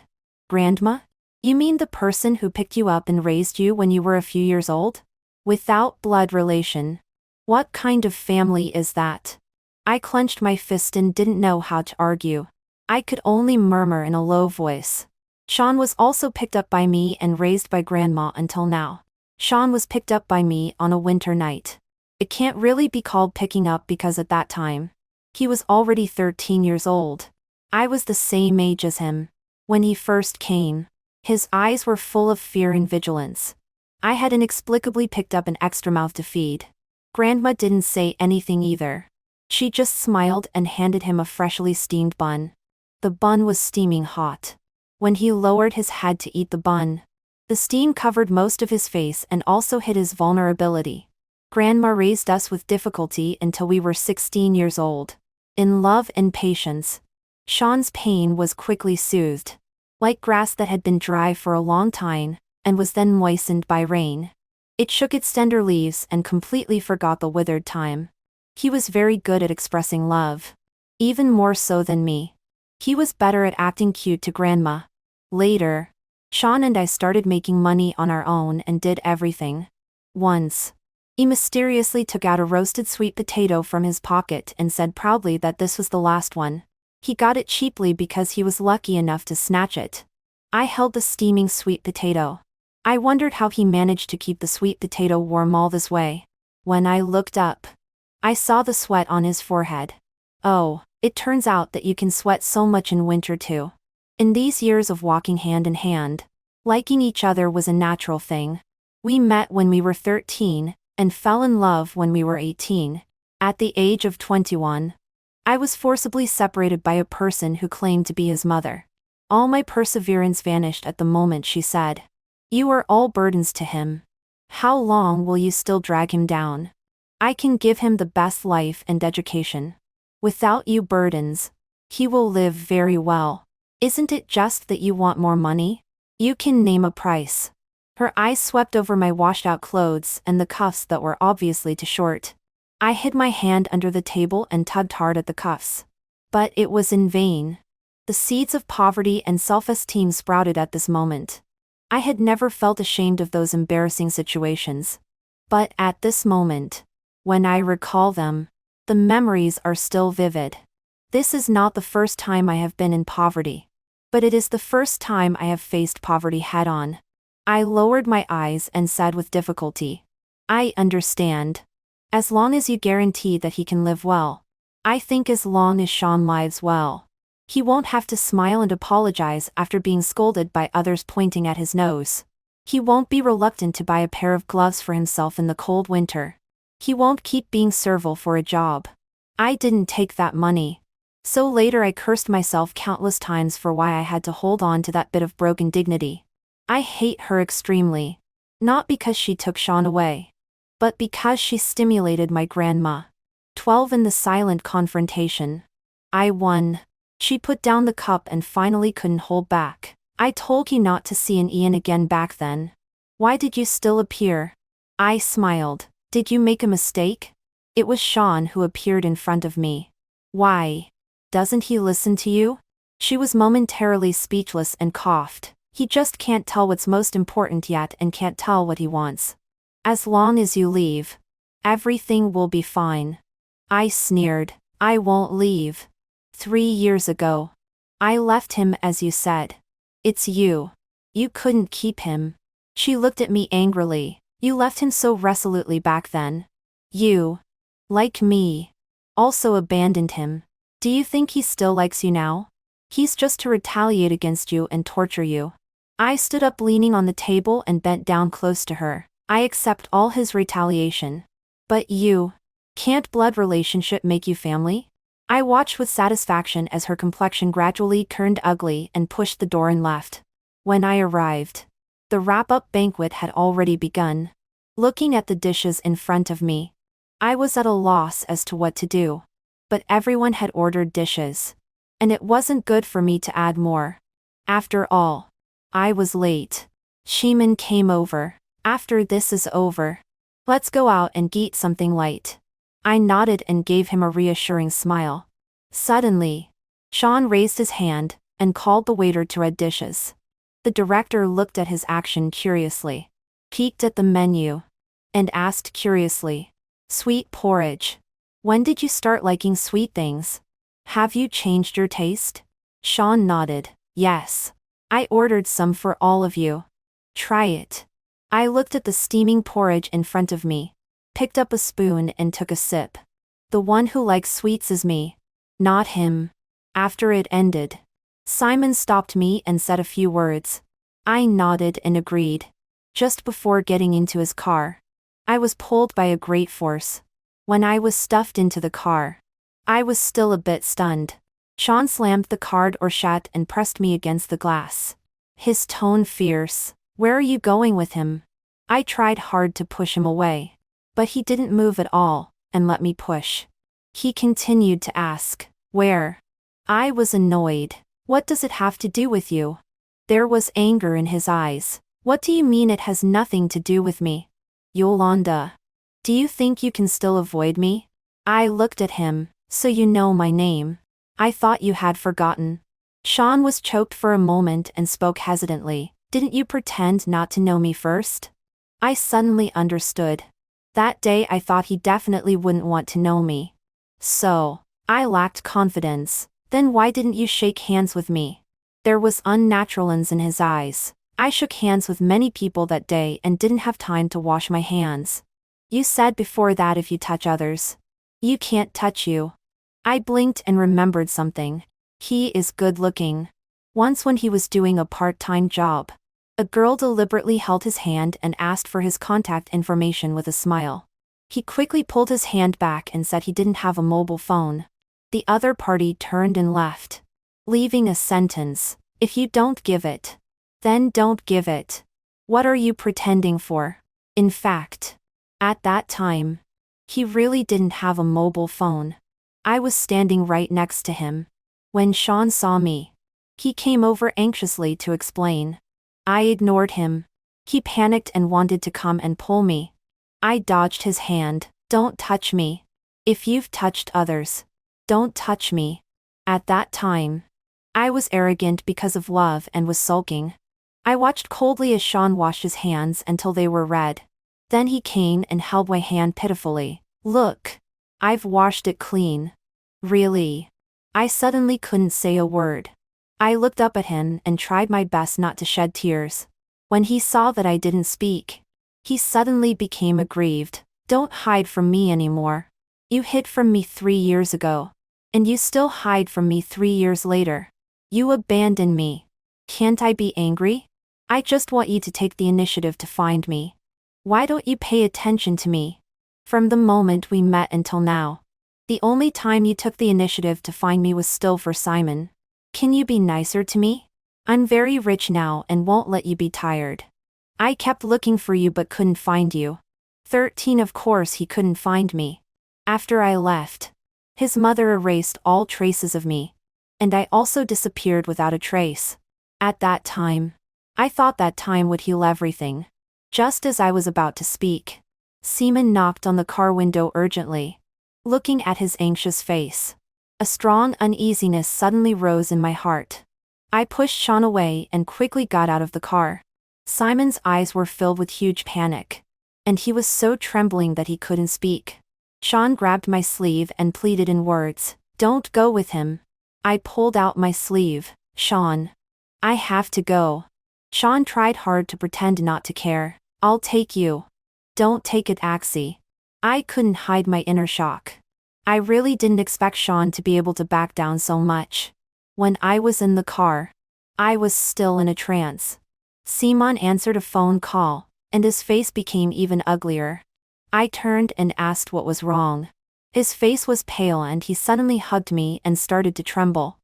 Grandma? You mean the person who picked you up and raised you when you were a few years old? Without blood relation. What kind of family is that? I clenched my fist and didn't know how to argue. I could only murmur in a low voice. Sean was also picked up by me and raised by grandma until now. Sean was picked up by me on a winter night. It can't really be called picking up because at that time, he was already 13 years old. I was the same age as him. When he first came, his eyes were full of fear and vigilance. I had inexplicably picked up an extra mouth to feed. Grandma didn't say anything either. She just smiled and handed him a freshly steamed bun. The bun was steaming hot. When he lowered his head to eat the bun, the steam covered most of his face and also hid his vulnerability. Grandma raised us with difficulty until we were 16 years old. In love and patience. Sean's pain was quickly soothed. Like grass that had been dry for a long time, and was then moistened by rain. It shook its tender leaves and completely forgot the withered time. He was very good at expressing love. Even more so than me. He was better at acting cute to grandma. Later, Sean and I started making money on our own and did everything. Once, he mysteriously took out a roasted sweet potato from his pocket and said proudly that this was the last one. He got it cheaply because he was lucky enough to snatch it. I held the steaming sweet potato. I wondered how he managed to keep the sweet potato warm all this way. When I looked up, I saw the sweat on his forehead. Oh, it turns out that you can sweat so much in winter too. In these years of walking hand in hand, liking each other was a natural thing. We met when we were 13, and fell in love when we were 18. At the age of 21, I was forcibly separated by a person who claimed to be his mother. All my perseverance vanished at the moment she said, "You are all burdens to him." How long will you still drag him down? I can give him the best life and education. Without you burdens. He will live very well. Isn't it just that you want more money? You can name a price. Her eyes swept over my washed-out clothes and the cuffs that were obviously too short. I hid my hand under the table and tugged hard at the cuffs. But it was in vain. The seeds of poverty and self-esteem sprouted at this moment. I had never felt ashamed of those embarrassing situations. But at this moment, when I recall them, the memories are still vivid. This is not the first time I have been in poverty. But it is the first time I have faced poverty head-on. I lowered my eyes and said with difficulty, I understand. As long as you guarantee that he can live well. I think as long as Sean lives well. He won't have to smile and apologize after being scolded by others pointing at his nose. He won't be reluctant to buy a pair of gloves for himself in the cold winter. He won't keep being servile for a job. I didn't take that money. So later I cursed myself countless times for why I had to hold on to that bit of broken dignity. I hate her extremely. Not because she took Sean away. But because she stimulated my grandma. 12 in the silent confrontation. I won. She put down the cup and finally couldn't hold back. I told you not to see an Ian again back then. Why did you still appear? I smiled. Did you make a mistake? It was Sean who appeared in front of me. Why? Doesn't he listen to you? She was momentarily speechless and coughed. He just can't tell what's most important yet and can't tell what he wants. As long as you leave, everything will be fine. I sneered. I won't leave. 3 years ago. I left him as you said. It's you. You couldn't keep him. She looked at me angrily. You left him so resolutely back then. You, like me, also abandoned him. Do you think he still likes you now? He's just to retaliate against you and torture you. I stood up leaning on the table and bent down close to her. I accept all his retaliation. But you, can't blood relationship make you family? I watched with satisfaction as her complexion gradually turned ugly and pushed the door and left. When I arrived, the wrap-up banquet had already begun. Looking at the dishes in front of me, I was at a loss as to what to do. But everyone had ordered dishes. And it wasn't good for me to add more. After all, I was late. Sheeman came over. After this is over, let's go out and eat something light. I nodded and gave him a reassuring smile. Suddenly, Sean raised his hand and called the waiter to add dishes. The director looked at his action curiously, peeked at the menu, and asked curiously, Sweet porridge. When did you start liking sweet things? Have you changed your taste? Sean nodded. Yes. I ordered some for all of you. Try it. I looked at the steaming porridge in front of me, picked up a spoon and took a sip. The one who likes sweets is me, not him. After it ended, Simon stopped me and said a few words. I nodded and agreed. Just before getting into his car, I was pulled by a great force. When I was stuffed into the car, I was still a bit stunned. Sean slammed the car door shut and pressed me against the glass. His tone fierce. Where are you going with him? I tried hard to push him away. But he didn't move at all, and let me push. He continued to ask, Where? I was annoyed. What does it have to do with you? There was anger in his eyes. What do you mean it has nothing to do with me? Yolanda. Do you think you can still avoid me? I looked at him. So you know my name. I thought you had forgotten. Sean was choked for a moment and spoke hesitantly. Didn't you pretend not to know me first? I suddenly understood. That day I thought he definitely wouldn't want to know me. So, I lacked confidence. Then why didn't you shake hands with me? There was unnaturalness in his eyes. I shook hands with many people that day and didn't have time to wash my hands. You said before that if you touch others, you can't touch you. I blinked and remembered something. He is good looking. Once when he was doing a part-time job, a girl deliberately held his hand and asked for his contact information with a smile. He quickly pulled his hand back and said he didn't have a mobile phone. The other party turned and left, leaving a sentence. If you don't give it, then don't give it. What are you pretending for? In fact, at that time, he really didn't have a mobile phone. I was standing right next to him. When Sean saw me, he came over anxiously to explain. I ignored him. He panicked and wanted to come and pull me. I dodged his hand. Don't touch me. If you've touched others, don't touch me. At that time, I was arrogant because of love and was sulking. I watched coldly as Sean washed his hands until they were red. Then he came and held my hand pitifully. Look, I've washed it clean. Really? I suddenly couldn't say a word. I looked up at him and tried my best not to shed tears. When he saw that I didn't speak, he suddenly became aggrieved. Don't hide from me anymore. You hid from me 3 years ago. And you still hide from me 3 years later. You abandoned me. Can't I be angry? I just want you to take the initiative to find me. Why don't you pay attention to me? From the moment we met until now, the only time you took the initiative to find me was still for Simon. Can you be nicer to me? I'm very rich now and won't let you be tired. I kept looking for you but couldn't find you. 13 Of course he couldn't find me. After I left, his mother erased all traces of me. And I also disappeared without a trace. At that time, I thought that time would heal everything. Just as I was about to speak, Simon knocked on the car window urgently. Looking at his anxious face, a strong uneasiness suddenly rose in my heart. I pushed Sean away and quickly got out of the car. Simon's eyes were filled with huge panic, and he was so trembling that he couldn't speak. Sean grabbed my sleeve and pleaded in words, "Don't go with him." I pulled out my sleeve. "Sean, I have to go." Sean tried hard to pretend not to care. "I'll take you." "Don't take it, Axie." I couldn't hide my inner shock. I really didn't expect Sean to be able to back down so much. When I was in the car, I was still in a trance. Simon answered a phone call, and his face became even uglier. I turned and asked what was wrong. His face was pale and he suddenly hugged me and started to tremble.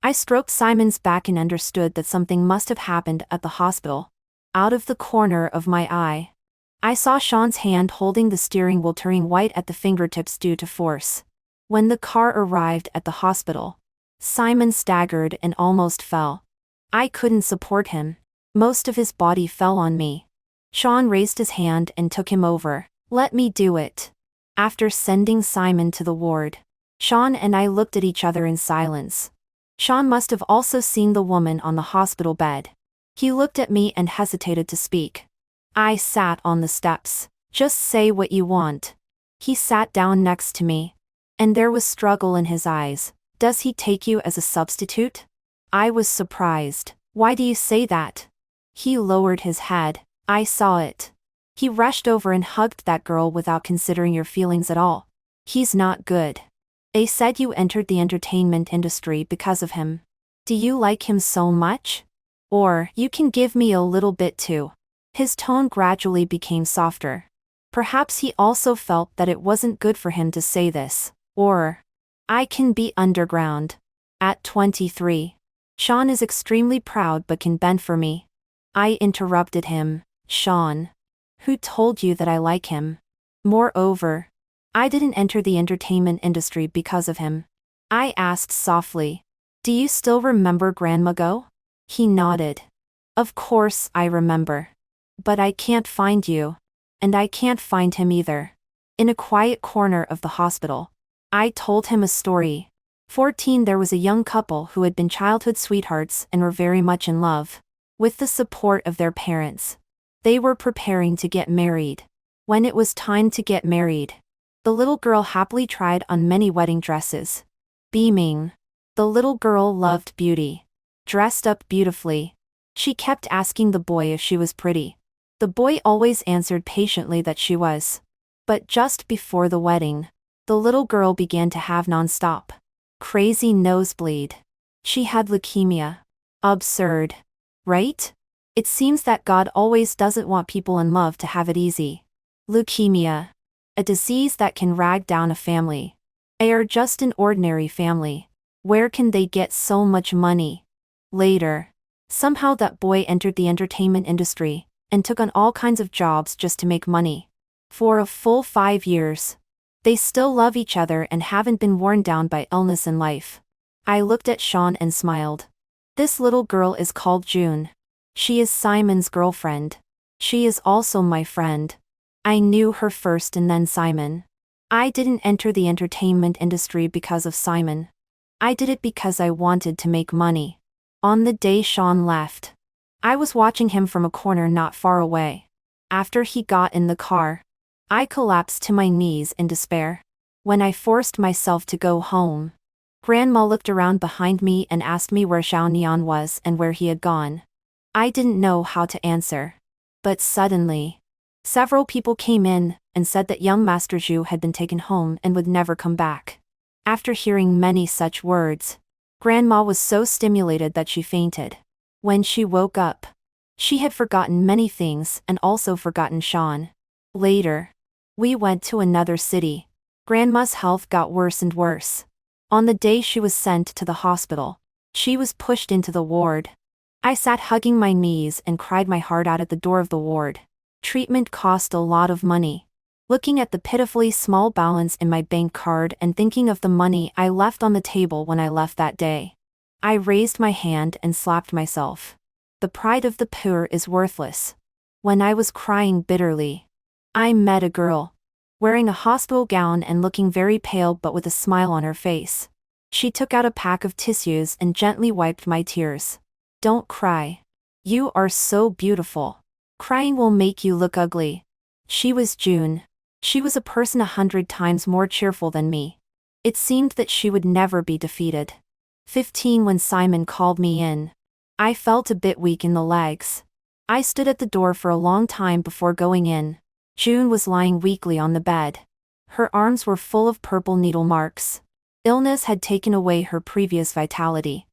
I stroked Simon's back and understood that something must have happened at the hospital. Out of the corner of my eye, I saw Sean's hand holding the steering wheel turning white at the fingertips due to force. When the car arrived at the hospital, Simon staggered and almost fell. I couldn't support him. Most of his body fell on me. Sean raised his hand and took him over. "Let me do it." After sending Simon to the ward, Sean and I looked at each other in silence. Sean must have also seen the woman on the hospital bed. He looked at me and hesitated to speak. I sat on the steps. "Just say what you want." He sat down next to me, and there was struggle in his eyes. "Does he take you as a substitute?" I was surprised. "Why do you say that?" He lowered his head. I saw it. He rushed over and hugged that girl without considering your feelings at all. "He's not good. They said you entered the entertainment industry because of him. Do you like him so much? Or, you can give me a little bit too." His tone gradually became softer. Perhaps he also felt that it wasn't good for him to say this. Or, I can be underground. At 23. Sean is extremely proud but can bend for me. I interrupted him. "Sean, who told you that I like him? Moreover, I didn't enter the entertainment industry because of him." I asked softly. "Do you still remember Grandma Go?" He nodded. "Of course I remember. But I can't find you. And I can't find him either." In a quiet corner of the hospital, I told him a story. 14 There was a young couple who had been childhood sweethearts and were very much in love. With the support of their parents, they were preparing to get married. When it was time to get married, the little girl happily tried on many wedding dresses. Beaming, the little girl loved beauty. Dressed up beautifully, she kept asking the boy if she was pretty. The boy always answered patiently that she was. But just before the wedding, the little girl began to have non-stop, crazy nosebleed. She had leukemia. Absurd, right? It seems that God always doesn't want people in love to have it easy. Leukemia, a disease that can rag down a family. They are just an ordinary family. Where can they get so much money? Later, somehow that boy entered the entertainment industry, and took on all kinds of jobs just to make money. For a full 5 years. They still love each other and haven't been worn down by illness and life. I looked at Sean and smiled. This little girl is called June. She is Simon's girlfriend. She is also my friend. I knew her first and then Simon. I didn't enter the entertainment industry because of Simon. I did it because I wanted to make money. On the day Sean left, I was watching him from a corner not far away. After he got in the car, I collapsed to my knees in despair. When I forced myself to go home, Grandma looked around behind me and asked me where Xiaonian was and where he had gone. I didn't know how to answer. But suddenly, several people came in and said that young Master Zhu had been taken home and would never come back. After hearing many such words, Grandma was so stimulated that she fainted. When she woke up, she had forgotten many things and also forgotten Sean. Later, we went to another city. Grandma's health got worse and worse. On the day she was sent to the hospital, she was pushed into the ward. I sat hugging my knees and cried my heart out at the door of the ward. Treatment cost a lot of money. Looking at the pitifully small balance in my bank card and thinking of the money I left on the table when I left that day, I raised my hand and slapped myself. The pride of the poor is worthless. When I was crying bitterly, I met a girl, wearing a hospital gown and looking very pale but with a smile on her face. She took out a pack of tissues and gently wiped my tears. Don't cry. You are so beautiful. Crying will make you look ugly. She was June. She was a person 100 times more cheerful than me. It seemed that she would never be defeated. 15 When Simon called me in, I felt a bit weak in the legs. I stood at the door for a long time before going in. June was lying weakly on the bed. Her arms were full of purple needle marks. Illness had taken away her previous vitality.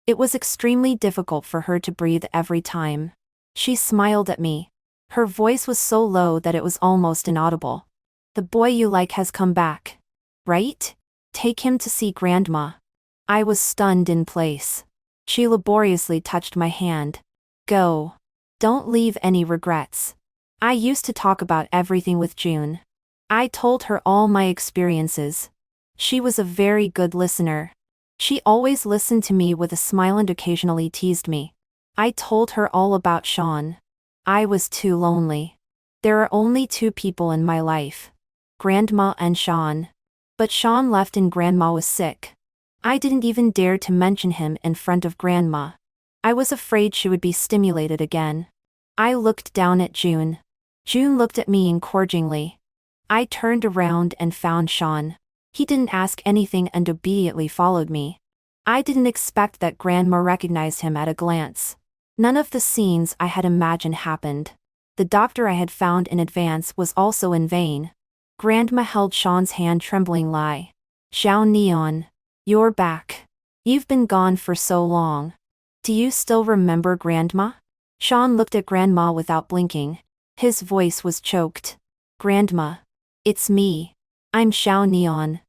It was extremely difficult for her to breathe every time. She smiled at me. Her voice was so low that it was almost inaudible. The boy you like has come back. Right? Take him to see Grandma. I was stunned in place. She laboriously touched my hand. Go. Don't leave any regrets. I used to talk about everything with June. I told her all my experiences. She was a very good listener. She always listened to me with a smile and occasionally teased me. I told her all about Sean. I was too lonely. There are only 2 people in my life, Grandma and Sean. But Sean left and Grandma was sick. I didn't even dare to mention him in front of Grandma. I was afraid she would be stimulated again. I looked down at June. June looked at me encouragingly. I turned around and found Sean. He didn't ask anything and obediently followed me. I didn't expect that Grandma recognized him at a glance. None of the scenes I had imagined happened. The doctor I had found in advance was also in vain. Grandma held Sean's hand trembling. Xiaonian, you're back. You've been gone for so long. Do you still remember Grandma? Sean looked at Grandma without blinking. His voice was choked. Grandma. It's me. I'm Xiaonian.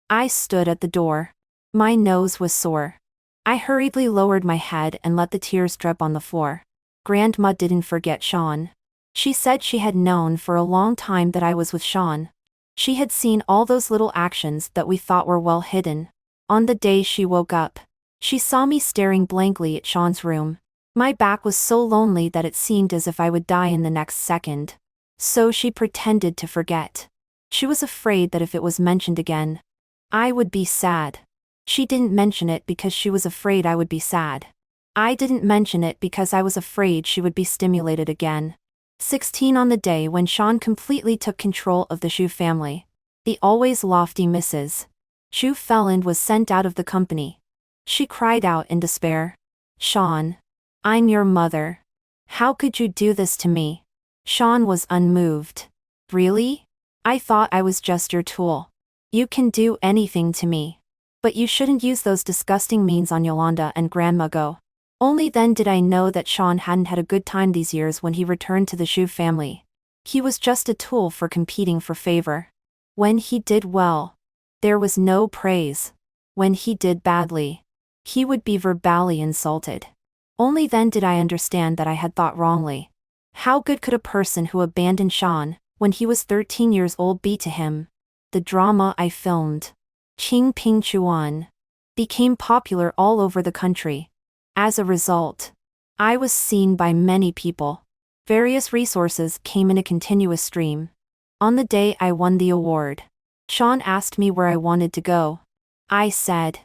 I stood at the door. My nose was sore. I hurriedly lowered my head and let the tears drip on the floor. Grandma didn't forget Sean. She said she had known for a long time that I was with Sean. She had seen all those little actions that we thought were well hidden. On the day she woke up, she saw me staring blankly at Sean's room. My back was so lonely that it seemed as if I would die in the next second. So she pretended to forget. She was afraid that if it was mentioned again, I would be sad. She didn't mention it because she was afraid I would be sad. I didn't mention it because I was afraid she would be stimulated again. 16 On the day when Sean completely took control of the Zhu family, the always lofty Mrs. Zhu Felland was sent out of the company. She cried out in despair. Sean. I'm your mother. How could you do this to me? Sean was unmoved. Really? I thought I was just your tool. You can do anything to me. But you shouldn't use those disgusting means on Yolanda and Grandma Go. Only then did I know that Sean hadn't had a good time these years when he returned to the Zhu family. He was just a tool for competing for favor. When he did well, there was no praise. When he did badly, he would be verbally insulted. Only then did I understand that I had thought wrongly. How good could a person who abandoned Sean, when he was 13 years old, be to him? The drama I filmed, Qing Ping Chuan, became popular all over the country. As a result, I was seen by many people. Various resources came in a continuous stream. On the day I won the award, Sean asked me where I wanted to go. I said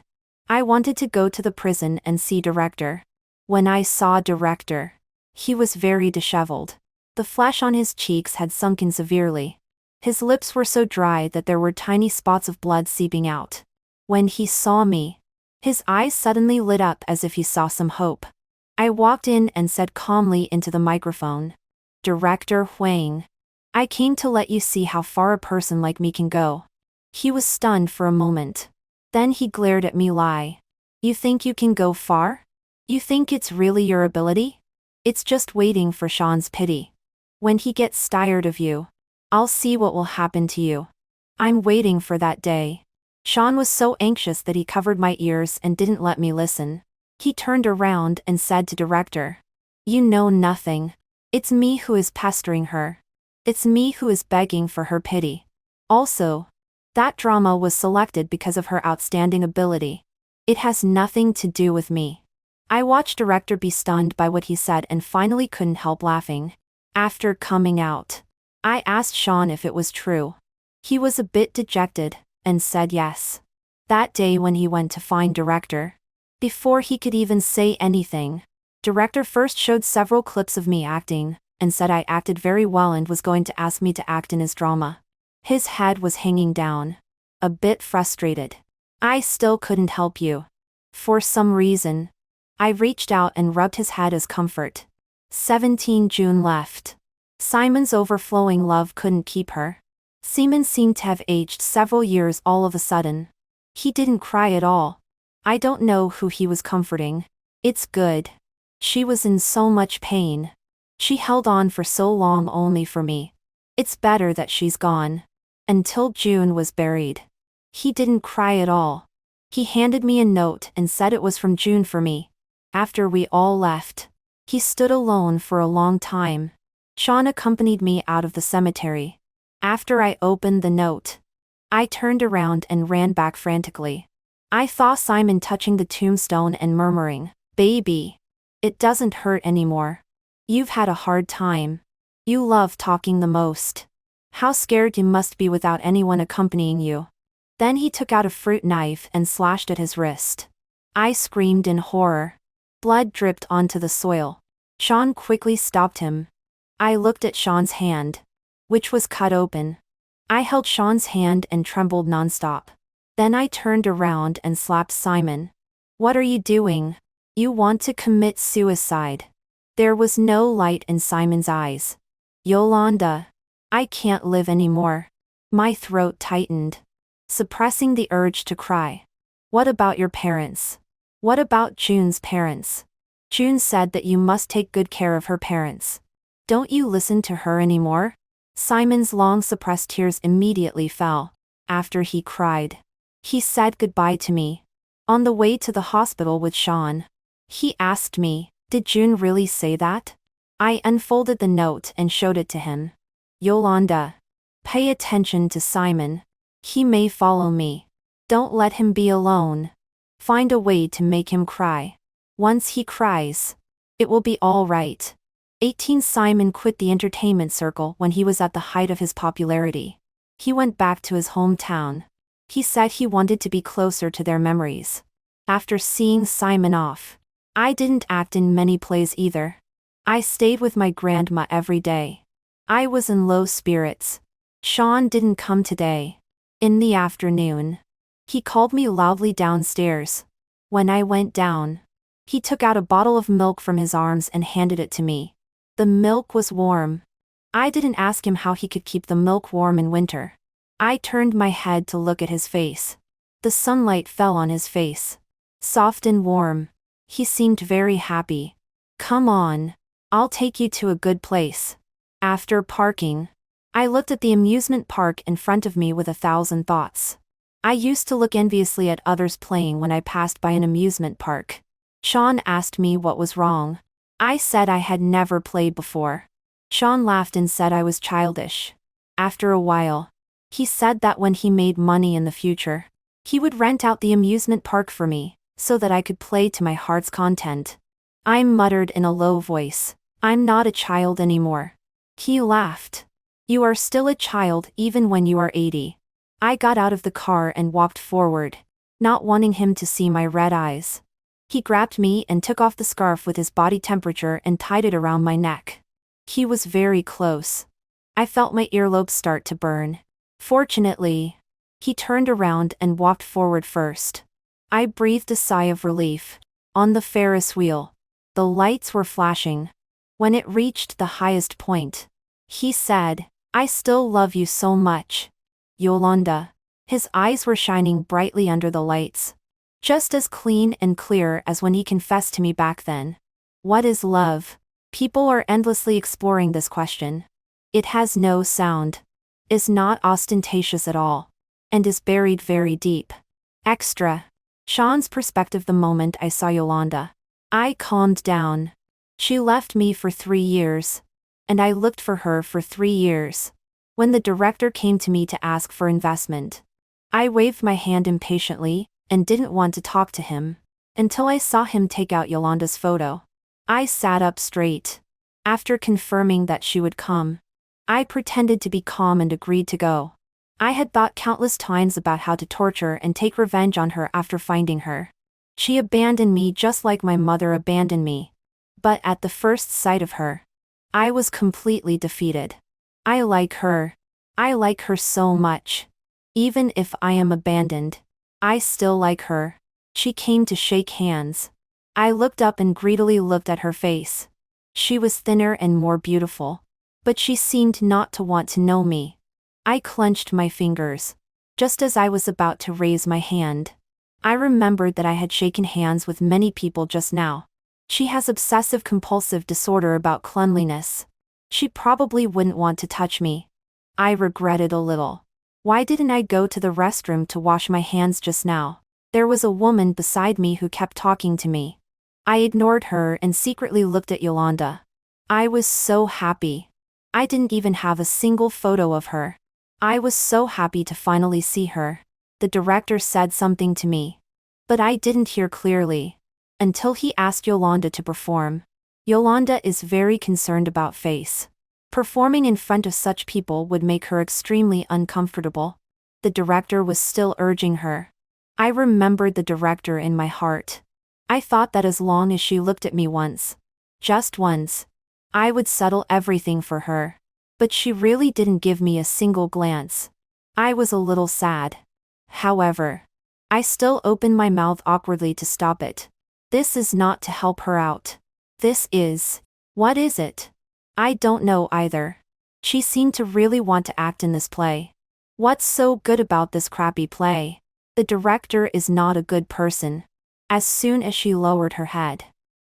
I wanted to go to the prison and see director. When I saw director, he was very disheveled. The flesh on his cheeks had sunken severely. His lips were so dry that there were tiny spots of blood seeping out. When he saw me, his eyes suddenly lit up as if he saw some hope. I walked in and said calmly into the microphone, "Director Huang, I came to let you see how far a person like me can go." He was stunned for a moment. Then he glared at me. "Lie. You think you can go far? You think it's really your ability? It's just waiting for Sean's pity. When he gets tired of you, I'll see what will happen to you. I'm waiting for that day." Sean was so anxious that he covered my ears and didn't let me listen. He turned around and said to director, "You know nothing. It's me who is pestering her. It's me who is begging for her pity. Also, that drama was selected because of her outstanding ability. It has nothing to do with me." I watched director be stunned by what he said and finally couldn't help laughing. After coming out, I asked Sean if it was true. He was a bit dejected and said yes. That day when he went to find director, before he could even say anything, director first showed several clips of me acting, and said I acted very well and was going to ask me to act in his drama. His head was hanging down, a bit frustrated. I still couldn't help you. For some reason, I reached out and rubbed his head as comfort. 17 June left. Simon's overflowing love couldn't keep her. Simon seemed to have aged several years all of a sudden. He didn't cry at all. I don't know who he was comforting. It's good. She was in so much pain. She held on for so long only for me. It's better that she's gone. Until June was buried. He didn't cry at all. He handed me a note and said it was from June for me. After we all left, he stood alone for a long time. Sean accompanied me out of the cemetery. After I opened the note, I turned around and ran back frantically. I saw Simon touching the tombstone and murmuring, "Baby, it doesn't hurt anymore. You've had a hard time. You love talking the most. How scared you must be without anyone accompanying you." Then he took out a fruit knife and slashed at his wrist. I screamed in horror. Blood dripped onto the soil. Sean quickly stopped him. I looked at Sean's hand, which was cut open. I held Sean's hand and trembled nonstop. Then I turned around and slapped Simon. "What are you doing? You want to commit suicide." There was no light in Simon's eyes. "Yolanda, I can't live anymore." My throat tightened, suppressing the urge to cry. "What about your parents? What about June's parents? June said that you must take good care of her parents. Don't you listen to her anymore?" Simon's long suppressed tears immediately fell. After he cried, he said goodbye to me. On the way to the hospital with Sean, he asked me, "Did June really say that?" I unfolded the note and showed it to him. "Yolanda, pay attention to Simon. He may follow me. Don't let him be alone. Find a way to make him cry. Once he cries, it will be all right." 18 Simon quit the entertainment circle when he was at the height of his popularity. He went back to his hometown. He said he wanted to be closer to their memories. After seeing Simon off, I didn't act in many plays either. I stayed with my grandma every day. I was in low spirits. Sean didn't come today. In the afternoon, he called me loudly downstairs. When I went down, he took out a bottle of milk from his arms and handed it to me. The milk was warm. I didn't ask him how he could keep the milk warm in winter. I turned my head to look at his face. The sunlight fell on his face. Soft and warm. He seemed very happy. "Come on. I'll take you to a good place." After parking, I looked at the amusement park in front of me with 1,000 thoughts. I used to look enviously at others playing when I passed by an amusement park. Sean asked me what was wrong. I said I had never played before. Sean laughed and said I was childish. After a while, he said that when he made money in the future, he would rent out the amusement park for me, so that I could play to my heart's content. I muttered in a low voice, I'm not a child anymore. He laughed. You are still a child even when you are 80. I got out of the car and walked forward, not wanting him to see my red eyes. He grabbed me and took off the scarf with his body temperature and tied it around my neck. He was very close. I felt my earlobes start to burn. Fortunately, he turned around and walked forward first. I breathed a sigh of relief. On the Ferris wheel, the lights were flashing. When it reached the highest point, he said, I still love you so much, Yolanda. His eyes were shining brightly under the lights, just as clean and clear as when he confessed to me back then. What is love? People are endlessly exploring this question. It has no sound, is not ostentatious at all, and is buried very deep. Extra. Sean's perspective the moment I saw Yolanda. I calmed down. She left me for 3 years, and I looked for her for 3 years. When the director came to me to ask for investment, I waved my hand impatiently and didn't want to talk to him until I saw him take out Yolanda's photo. I sat up straight. After confirming that she would come, I pretended to be calm and agreed to go. I had thought countless times about how to torture and take revenge on her after finding her. She abandoned me just like my mother abandoned me. But at the first sight of her, I was completely defeated. I like her. I like her so much. Even if I am abandoned, I still like her. She came to shake hands. I looked up and greedily looked at her face. She was thinner and more beautiful, but she seemed not to want to know me. I clenched my fingers. Just as I was about to raise my hand, I remembered that I had shaken hands with many people just now. She has obsessive-compulsive disorder about cleanliness. She probably wouldn't want to touch me. I regretted a little. Why didn't I go to the restroom to wash my hands just now? There was a woman beside me who kept talking to me. I ignored her and secretly looked at Yolanda. I was so happy. I didn't even have a single photo of her. I was so happy to finally see her. The director said something to me, but I didn't hear clearly until he asked Yolanda to perform. Yolanda is very concerned about face. Performing in front of such people would make her extremely uncomfortable. The director was still urging her. I remembered the director in my heart. I thought that as long as she looked at me once, just once, I would settle everything for her. But she really didn't give me a single glance. I was a little sad. However, I still opened my mouth awkwardly to stop it. This is not to help her out. This is. What is it? I don't know either. She seemed to really want to act in this play. What's so good about this crappy play? The director is not a good person. As soon as she lowered her head,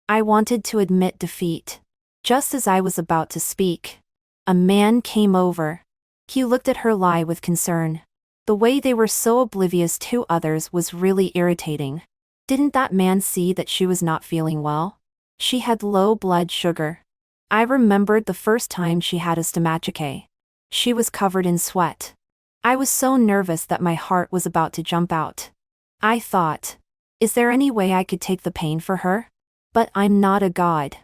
I wanted to admit defeat. Just as I was about to speak, a man came over. He looked at her lie with concern. The way they were so oblivious to others was really irritating. Didn't that man see that she was not feeling well? She had low blood sugar. I remembered the first time she had a stomachic. She was covered in sweat. I was so nervous that my heart was about to jump out. I thought, is there any way I could take the pain for her? But I'm not a god.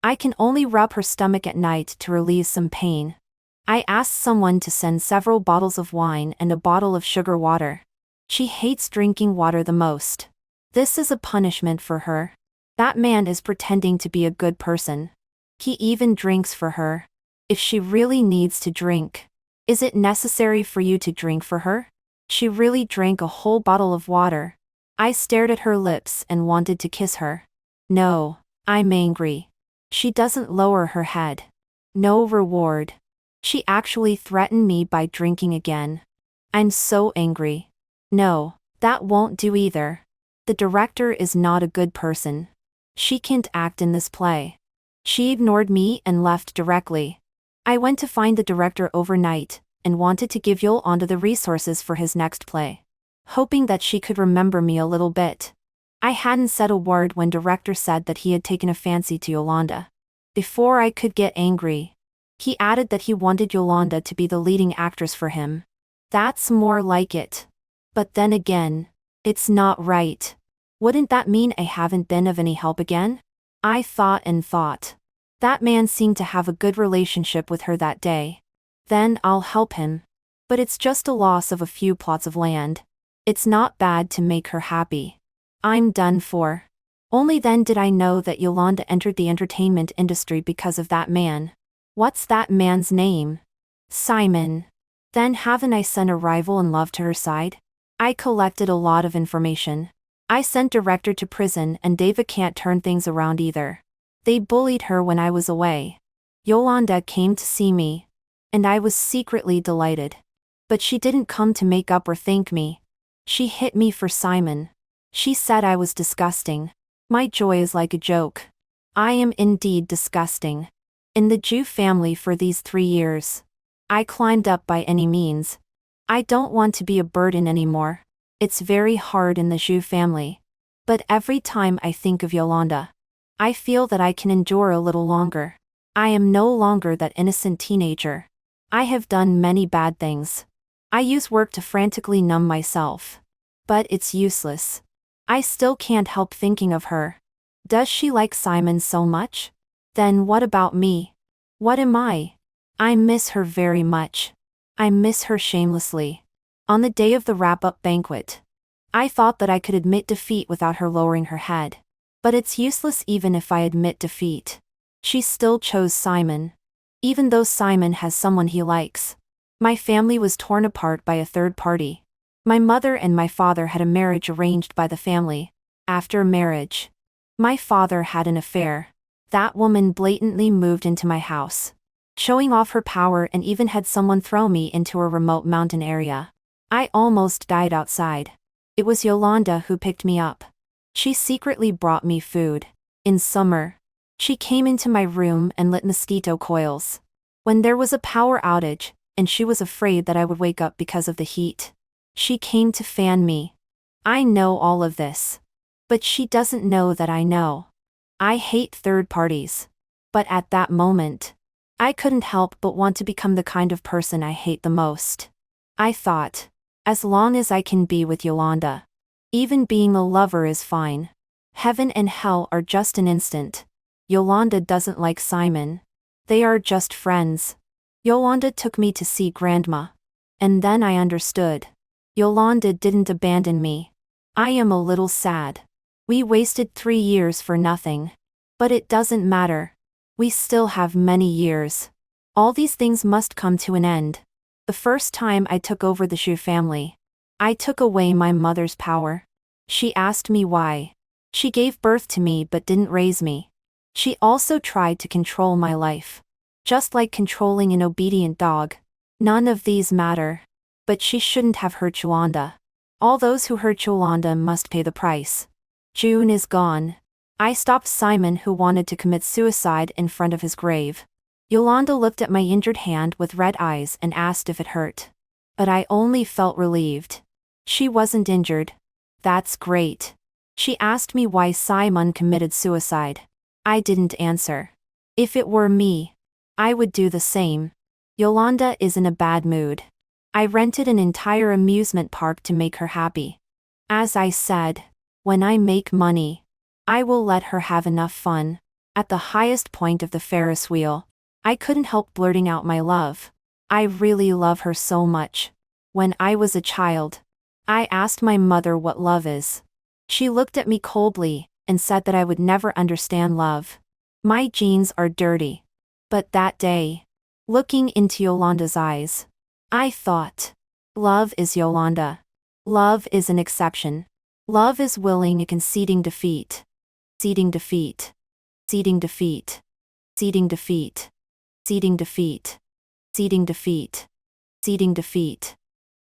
I can only rub her stomach at night to relieve some pain. I asked someone to send several bottles of wine and a bottle of sugar water. She hates drinking water the most. This is a punishment for her. That man is pretending to be a good person. He even drinks for her. If she really needs to drink, is it necessary for you to drink for her? She really drank a whole bottle of water. I stared at her lips and wanted to kiss her. No, I'm angry. She doesn't lower her head. No reward. She actually threatened me by drinking again. I'm so angry. No, that won't do either. The director is not a good person. She can't act in this play. She ignored me and left directly. I went to find the director overnight and wanted to give Yolanda the resources for his next play, hoping that she could remember me a little bit. I hadn't said a word when director said that he had taken a fancy to Yolanda. Before I could get angry, He added that he wanted Yolanda to be the leading actress for him. That's more like it. But then again, it's not right. Wouldn't that mean I haven't been of any help again? I thought and thought. That man seemed to have a good relationship with her that day. Then I'll help him. But it's just a loss of a few plots of land. It's not bad to make her happy. I'm done for. Only then did I know that Yolanda entered the entertainment industry because of that man. What's that man's name? Simon. Then haven't I sent a rival in love to her side? I collected a lot of information. I sent director to prison, and Deva can't turn things around either. They bullied her when I was away. Yolanda came to see me. And I was secretly delighted. But she didn't come to make up or thank me. She hit me for Simon. She said I was disgusting. My joy is like a joke. I am indeed disgusting. In the Jew family for these 3 years. I climbed up by any means. I don't want to be a burden anymore. It's very hard in the Jew family. But every time I think of Yolanda, I feel that I can endure a little longer. I am no longer that innocent teenager. I have done many bad things. I use work to frantically numb myself. But it's useless. I still can't help thinking of her. Does she like Simon so much? Then what about me? What am I? I miss her very much. I miss her shamelessly. On the day of the wrap-up banquet, I thought that I could admit defeat without her lowering her head. But it's useless even if I admit defeat. She still chose Simon. Even though Simon has someone he likes. My family was torn apart by a third party. My mother and my father had a marriage arranged by the family. After marriage, my father had an affair. That woman blatantly moved into my house, showing off her power, and even had someone throw me into a remote mountain area. I almost died outside. It was Yolanda who picked me up. She secretly brought me food. In summer, she came into my room and lit mosquito coils. When there was a power outage, and she was afraid that I would wake up because of the heat, she came to fan me. I know all of this. But she doesn't know that I know. I hate third parties. But at that moment, I couldn't help but want to become the kind of person I hate the most. I thought, as long as I can be with Yolanda, even being a lover is fine. Heaven and hell are just an instant. Yolanda doesn't like Simon. They are just friends. Yolanda took me to see Grandma. And then I understood. Yolanda didn't abandon me. I am a little sad. We wasted 3 years for nothing. But it doesn't matter. We still have many years. All these things must come to an end. The first time I took over the Shu family, I took away my mother's power. She asked me why. She gave birth to me but didn't raise me. She also tried to control my life. Just like controlling an obedient dog. None of these matter. But she shouldn't have hurt Yolanda. All those who hurt Yolanda must pay the price. June is gone. I stopped Simon, who wanted to commit suicide in front of his grave. Yolanda looked at my injured hand with red eyes and asked if it hurt. But I only felt relieved. She wasn't injured. That's great. She asked me why Simon committed suicide. I didn't answer. If it were me, I would do the same. Yolanda is in a bad mood. I rented an entire amusement park to make her happy. As I said, when I make money, I will let her have enough fun. At the highest point of the Ferris wheel, I couldn't help blurting out my love. I really love her so much. When I was a child, I asked my mother what love is. She looked at me coldly and said that I would never understand love. My genes are dirty. But that day, looking into Yolanda's eyes, I thought, love is Yolanda. Love is an exception. Love is willing and conceding defeat. Ceding defeat. Ceding defeat. Ceding defeat. Ceding defeat. Ceding defeat. Ceding defeat.